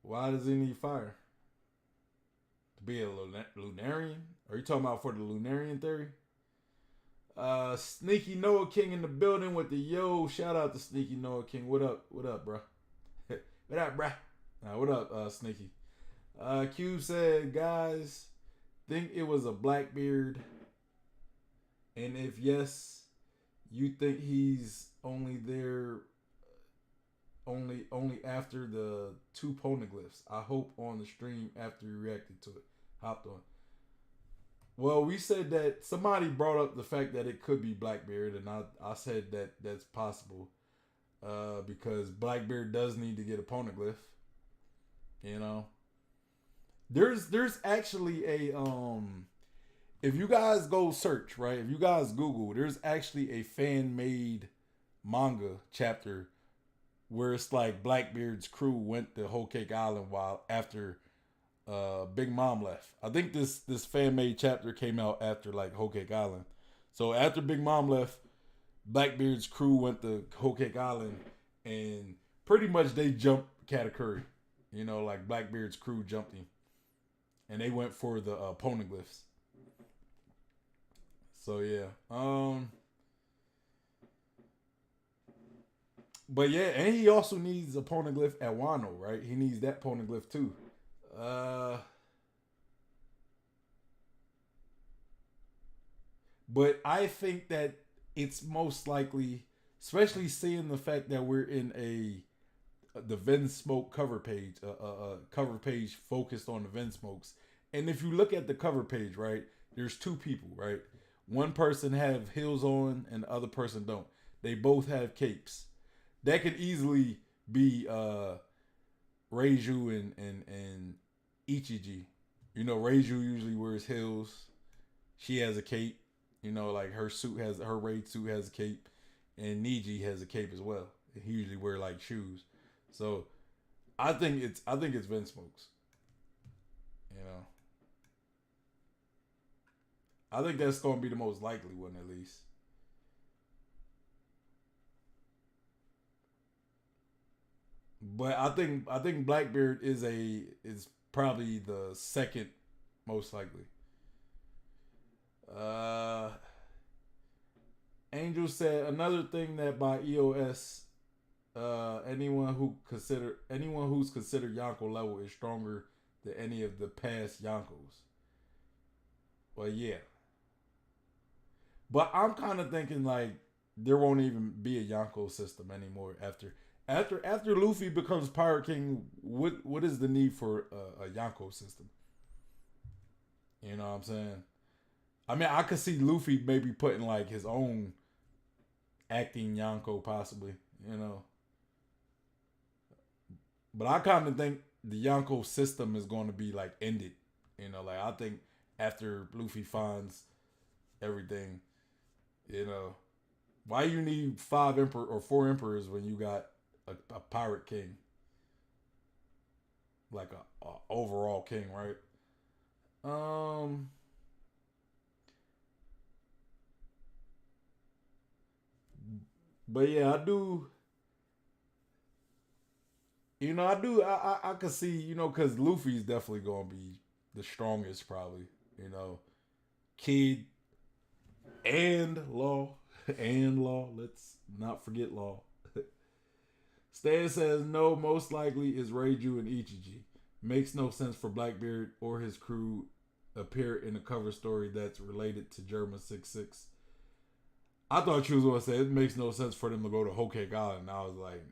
Why does he need fire? To be a Lunarian? Are you talking about for the Lunarian theory? Sneaky Noah King in the building with the yo. Shout out to Sneaky Noah King. What up? What up, bro? What up, bruh? What up, Sneaky? Q said, guys, think it was a Blackbeard, and if yes, you think he's only there only after the two poneglyphs. I hope on the stream after you reacted to it. Hopped on. Well, we said that somebody brought up the fact that it could be Blackbeard, and I said that that's possible. Because Blackbeard does need to get a poneglyph. You know. There's actually a if you guys go search, right? If you guys Google, there's actually a fan made manga chapter where it's like Blackbeard's crew went to Whole Cake Island while after Big Mom left. I think this fan made chapter came out after like Whole Cake Island. So after Big Mom left, Blackbeard's crew went to Whole Cake Island and pretty much they jumped Katakuri. You know, like Blackbeard's crew jumped him. And they went for the poneglyphs. So yeah. But yeah, and he also needs a poneglyph at Wano, right? He needs that poneglyph too. But I think that it's most likely, especially seeing the fact that we're in the Vin Smoke cover page, a cover page focused on the Vin Smokes. And if you look at the cover page, right, there's two people, right? One person have heels on and the other person don't. They both have capes. That could easily be Reiju and Ichiji. You know, Reiju usually wears heels. She has a cape. You know, like her raid suit has a cape, and Niji has a cape as well. He usually wear like shoes. So I think it's Vin Smokes. You know, I think that's gonna be the most likely one at least. But I think Blackbeard is probably the second most likely. Uh, Angel said another thing that by EOS, anyone who's considered Yonko level is stronger than any of the past Yonkos. Well, yeah, but I'm kind of thinking like there won't even be a Yonko system anymore after After Luffy becomes Pirate King, what is the need for a Yonko system? You know what I'm saying? I mean, I could see Luffy maybe putting like his own acting Yonko possibly, you know. But I kind of think the Yonko system is going to be like ended. You know, like I think after Luffy finds everything, you know, why you need five emperor or four emperors when you got a pirate king, like a overall king, right? Um, but yeah, I do. You know, I do. I could see. You know, because Luffy's definitely gonna be the strongest, probably. You know, Kid and Law and Law. Let's not forget Law. Stan says no. Most likely is Reiju and Ichiji. Makes no sense for Blackbeard or his crew appear in a cover story that's related to German 66. I thought you was gonna say it makes no sense for them to go to Whole Cake Island. And I was like,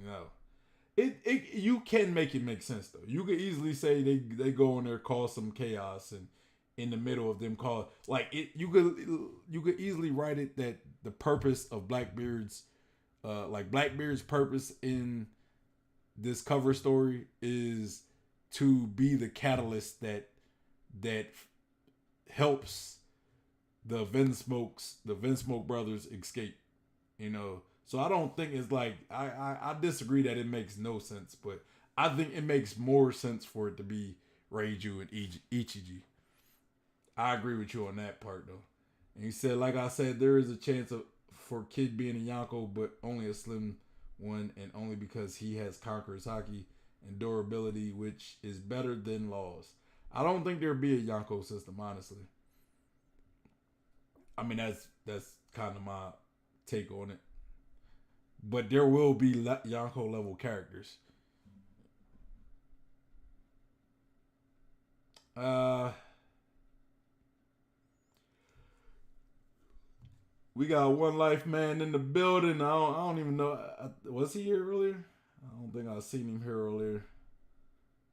no. It you can make it make sense though. You could easily say they go in there, cause some chaos, and in the middle of them call like it you could easily write it that the purpose of Blackbeard's like Blackbeard's purpose in this cover story is to be the catalyst that helps the Vinsmoke brothers escape. You know, so I don't think it's like I disagree that it makes no sense, but I think it makes more sense for it to be Reiju and Ichiji. I agree with you on that part though. And he said, like I said, there is a chance of for Kid being a Yonko, but only a slim one, and only because he has Conqueror's Haki and durability, which is better than Law's. I don't think there'd be a Yonko system, honestly. I mean, that's kind of my take on it. But there will be Yonko level characters. Uh, we got One Life Man in the building. I don't even know. Was he here earlier? I don't think I seen him here earlier.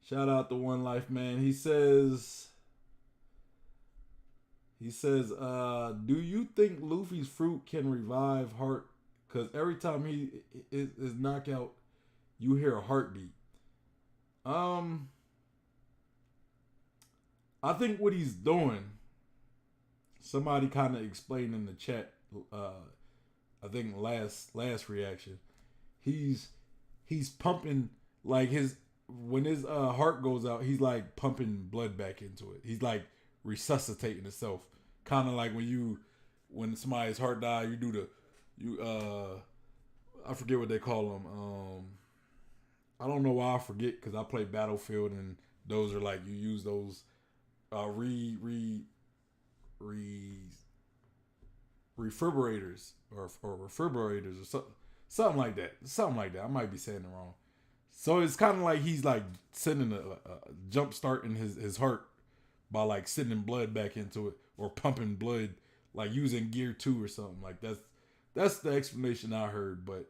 Shout out to One Life Man. He says, do you think Luffy's fruit can revive Heart? Because every time he is knockout, you hear a heartbeat. Um, I think what he's doing, somebody kind of explained in the chat. I think last reaction, he's he's pumping like his when his heart goes out, he's like pumping blood back into it. He's like resuscitating itself, kind of like when somebody's heart die, you do the you I forget what they call them. I don't know why I forget because I play Battlefield and those are like you use those re refrigerators or refrigerators or something like that. Something like that. I might be saying it wrong. So it's kind of like he's like sending a jump start in his heart by like sending blood back into it or pumping blood like using gear 2 or something like that's the explanation I heard. But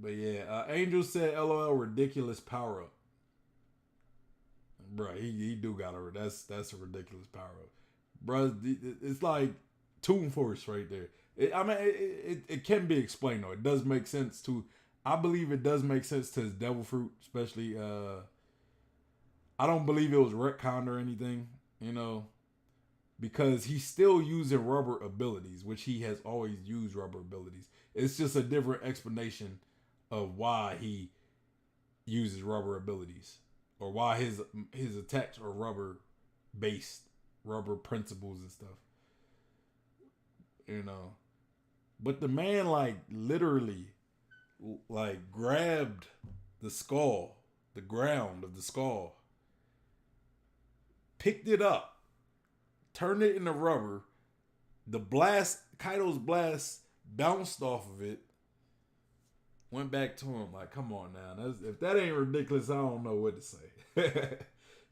yeah, Angel said LOL ridiculous power up. Bro, he do got a that's a ridiculous power up. Bro, it's like Toon Force right there. It can be explained though. It does make sense to. I believe it does make sense to his devil fruit, especially. I don't believe it was retconned or anything, you know, because he's still using rubber abilities, which he has always used rubber abilities. It's just a different explanation of why he uses rubber abilities or why his attacks are rubber based, rubber principles and stuff, you know. But the man like literally like grabbed the skull, the ground of the skull, picked it up, turned it into rubber. The blast, Kaido's blast, bounced off of it, went back to him. Like, come on now. If that ain't ridiculous, I don't know what to say.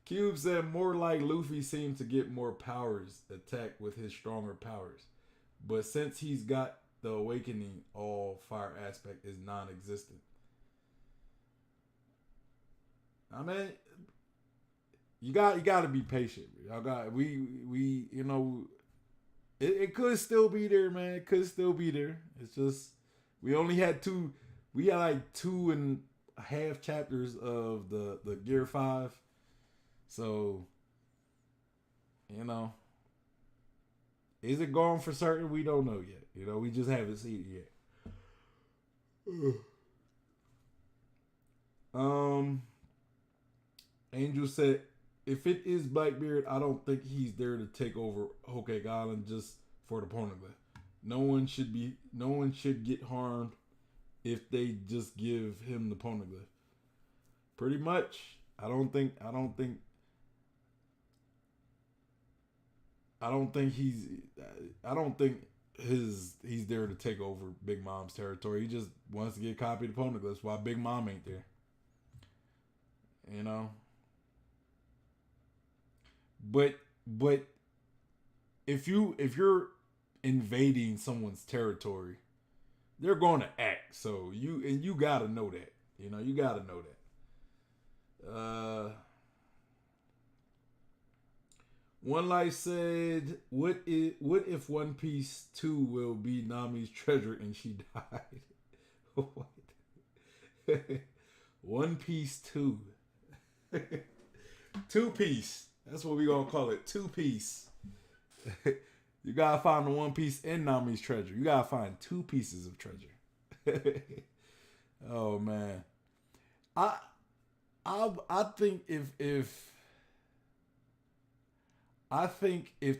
Cube said more like Luffy seemed to get more powers attack with his stronger powers. But since he's got the awakening, all fire aspect is non-existent. I mean, you got to be patient. Y'all got we it could still be there, man. It could still be there. It's just we only had two. We had like 2.5 chapters of the Gear 5, so you know, is it gone for certain? We don't know yet. We just haven't seen it yet. Angel said, if it is Blackbeard, I don't think he's there to take over Hokage Island just for the Poneglyph. No one should get harmed if they just give him the Poneglyph. Pretty much. I don't think he's there to take over Big Mom's territory. He just wants to get a copy of the Poneglyphs while Big Mom ain't there. You know? But if you're invading someone's territory, they're going to act. So you gotta know that. You gotta know that. One Life said, "What if One Piece 2 will be Nami's treasure and she died?" What? One Piece 2. 2-piece. That's what we gonna call it. 2-piece. You gotta find the One Piece in Nami's treasure. You gotta find 2 pieces of treasure. Oh man, I think if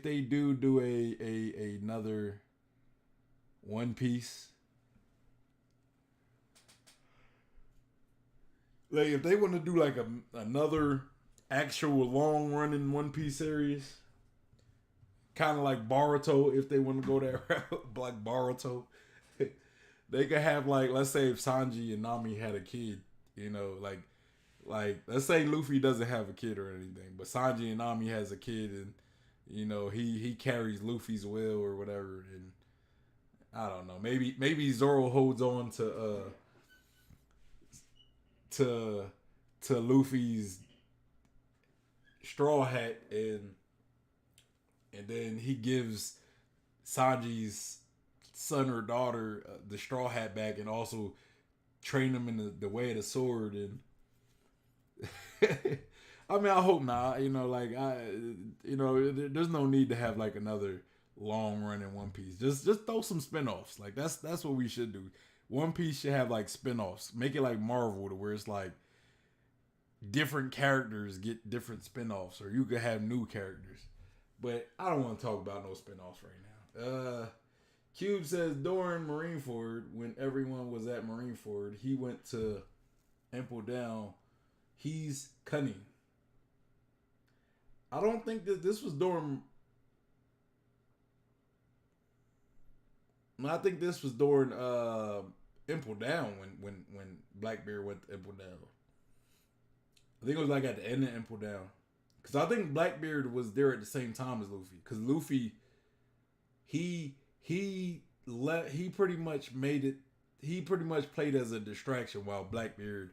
they do a another One Piece, like if they want to do like another actual long running One Piece series, kind of like Boruto, if they want to go that route, like Boruto, they could have like, let's say if Sanji and Nami had a kid, like let's say Luffy doesn't have a kid or anything, but Sanji and Nami has a kid, and he carries Luffy's will or whatever, and I don't know, maybe Zoro holds on to Luffy's straw hat, and then he gives Sanji's son or daughter the straw hat back, and also train them in the way of the sword. And I mean, I hope not. There's no need to have like another long running One Piece. Just throw some spinoffs. Like that's what we should do. One Piece should have like spinoffs. Make it like Marvel, to where it's like different characters get different spinoffs, or you could have new characters. But I don't want to talk about no spinoffs right now. Cube says during Marineford, when everyone was at Marineford, he went to Impel Down. He's cunning. I don't think that this was during. I think this was during Impel Down when Blackbeard went to Impel Down. I think it was like at the end of Impel Down. Because I think Blackbeard was there at the same time as Luffy. Because Luffy, he pretty much made it. He pretty much played as a distraction while Blackbeard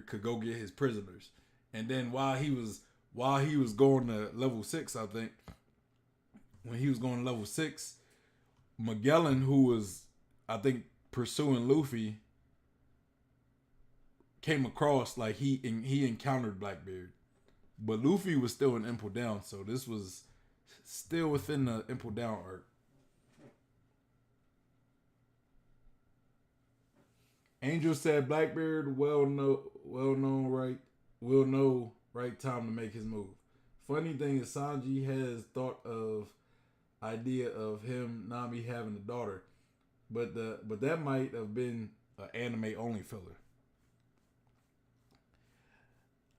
could go get his prisoners. And then while he was going to level 6, I think, when he was going to level 6, Magellan, who was, I think, pursuing Luffy, came across, like he encountered Blackbeard, but Luffy was still in Impel Down, so this was still within the Impel Down arc. Angel said Blackbeard will know right time to make his move. Funny thing is Sanji has thought of idea of him Nami having a daughter, but that might have been an anime only filler.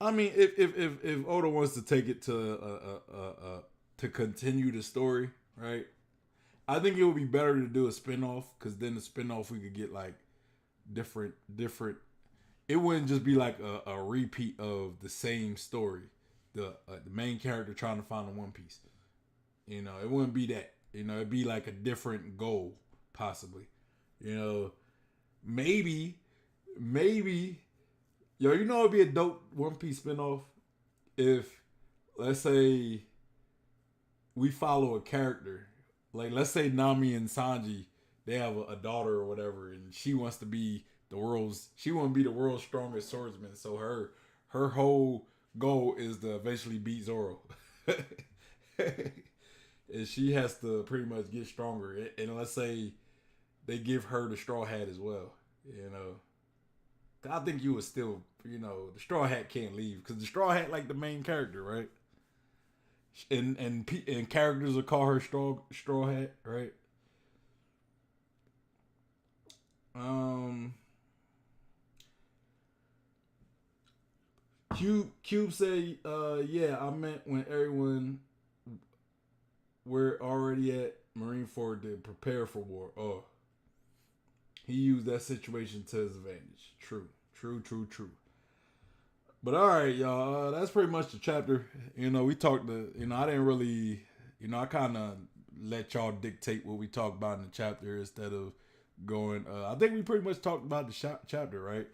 I mean, if Oda wants to take it to continue the story, right? I think it would be better to do a spinoff, because then the spinoff we could get like different. It wouldn't just be like a repeat of the same story. The main character trying to find the One Piece. It wouldn't be that. It'd be like a different goal, possibly. You know, maybe, maybe, it'd be a dope One Piece spinoff if, let's say, we follow a character. Like, let's say Nami and Sanji, they have a daughter or whatever, and she wants to be she want to be the world's strongest swordsman. So her whole goal is to eventually beat Zoro. And she has to pretty much get stronger. And let's say they give her the straw hat as well. I think you would still, the straw hat can't leave because the straw hat like the main character, right? And characters will call her straw hat, right? Cube say, yeah, I meant when everyone we're already at Marineford to prepare for war. Oh, he used that situation to his advantage. True. But all right, y'all. That's pretty much the chapter. We talked to. I didn't really. I kind of let y'all dictate what we talk about in the chapter instead of going. I think we pretty much talked about the chapter, right?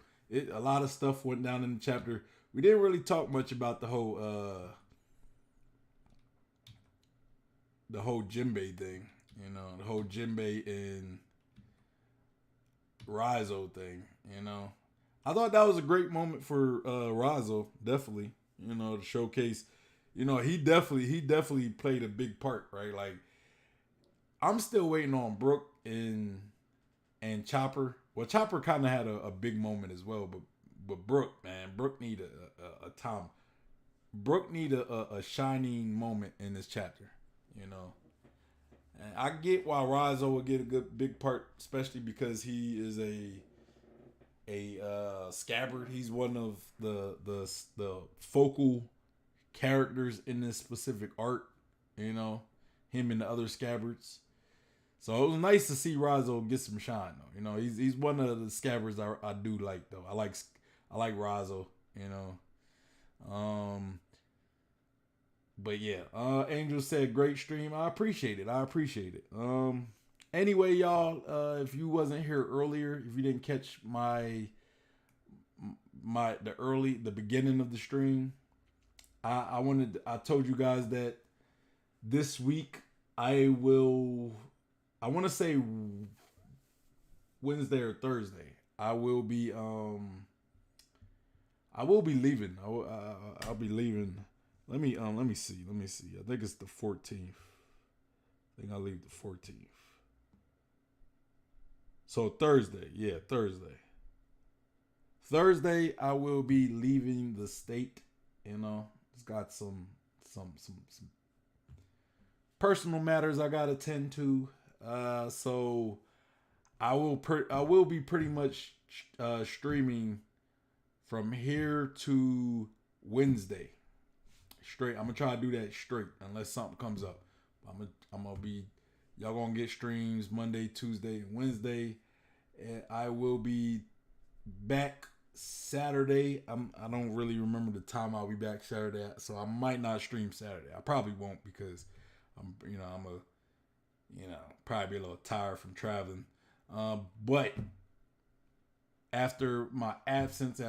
A lot of stuff went down in the chapter. We didn't really talk much about the whole Jinbei thing. The whole Jinbei and Raizo thing. I thought that was a great moment for Raizo, definitely. To showcase. He definitely played a big part, right? Like, I'm still waiting on Brook and Chopper. Well, Chopper kind of had a big moment as well, but Brook, man, Brook need a time. Brook need a shining moment in this chapter. And I get why Raizo would get a good big part, especially because he is a scabbard. He's one of the focal characters in this specific arc. Him and the other scabbards. So it was nice to see Raizo get some shine though. He's one of the scabbards I do like though. I like Raizo. But yeah, Angel said great stream. I appreciate it. Anyway, y'all, if you wasn't here earlier, if you didn't catch the beginning of the stream, I told you guys that this week I want to say Wednesday or Thursday. I will be leaving. I'll be leaving. Let me see. I think it's the 14th. I think I leave the 14th. So Thursday, yeah, Thursday. Thursday, I will be leaving the state. It's got some personal matters I gotta tend to. So I will be pretty much streaming from here to Wednesday. Straight. I'm gonna try to do that straight unless something comes up. I'm gonna be. Y'all gonna get streams Monday, Tuesday, and Wednesday. And I will be back Saturday. I don't really remember the time I'll be back Saturday, so I might not stream Saturday. I probably won't because I'm probably be a little tired from traveling. But after my absence,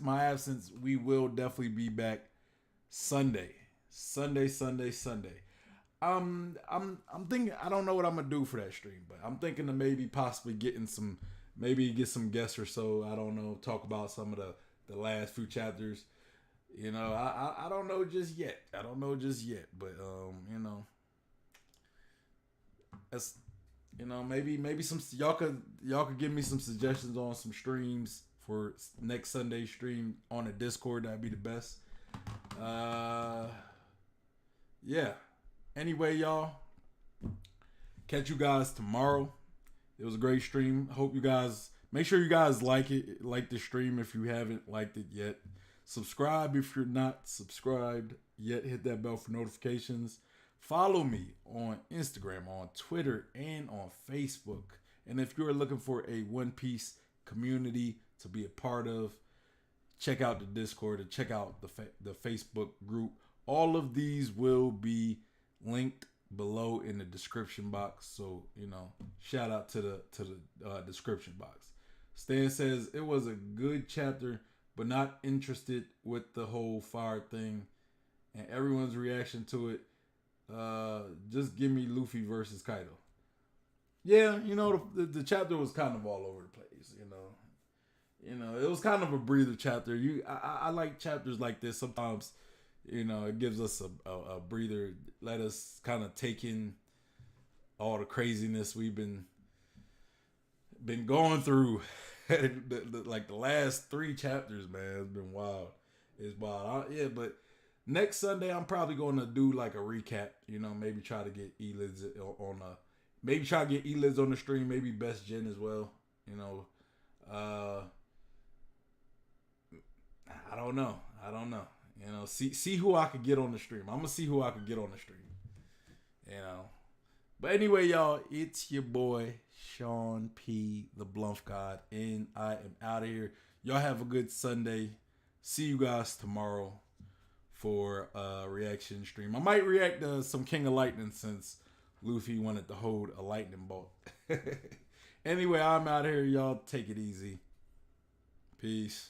my absence, we will definitely be back Sunday. I'm thinking, I don't know what I'm gonna do for that stream, but I'm thinking of maybe possibly get some guests or so. I don't know, talk about some of the last few chapters. I don't know just yet. But that's maybe some y'all could give me some suggestions on some streams for next Sunday stream on the Discord. That'd be the best. Yeah. Anyway, y'all, catch you guys tomorrow. It was a great stream. Hope you guys make sure you guys like the stream if you haven't liked it yet. Subscribe if you're not subscribed yet. Hit that bell for notifications. Follow me on Instagram, on Twitter, and on Facebook. And if you're looking for a One Piece community to be a part of, check out the Discord and check out the Facebook group All of these will be linked below in the description box. So, shout out to the description box. Stan says it was a good chapter, but not interested with the whole fire thing and everyone's reaction to it. Just give me Luffy versus Kaido. Yeah, the chapter was kind of all over the place. It was kind of a breather chapter. I like chapters like this. Sometimes, it gives us a breather. Let us kind of take in all the craziness we've been going through. Like the last 3 chapters, man, it's been wild. It's wild. But next Sunday I'm probably going to do like a recap. Maybe try to get Elids maybe try to get Elids on the stream. Maybe Best Gen as well. I don't know. See who I could get on the stream. I'm gonna see who I could get on the stream. But anyway, y'all, it's your boy Sean P, the Bluff God, and I am out of here. Y'all have a good Sunday. See you guys tomorrow for a reaction stream. I might react to some King of Lightning since Luffy wanted to hold a lightning bolt. Anyway, I'm out of here. Y'all take it easy. Peace.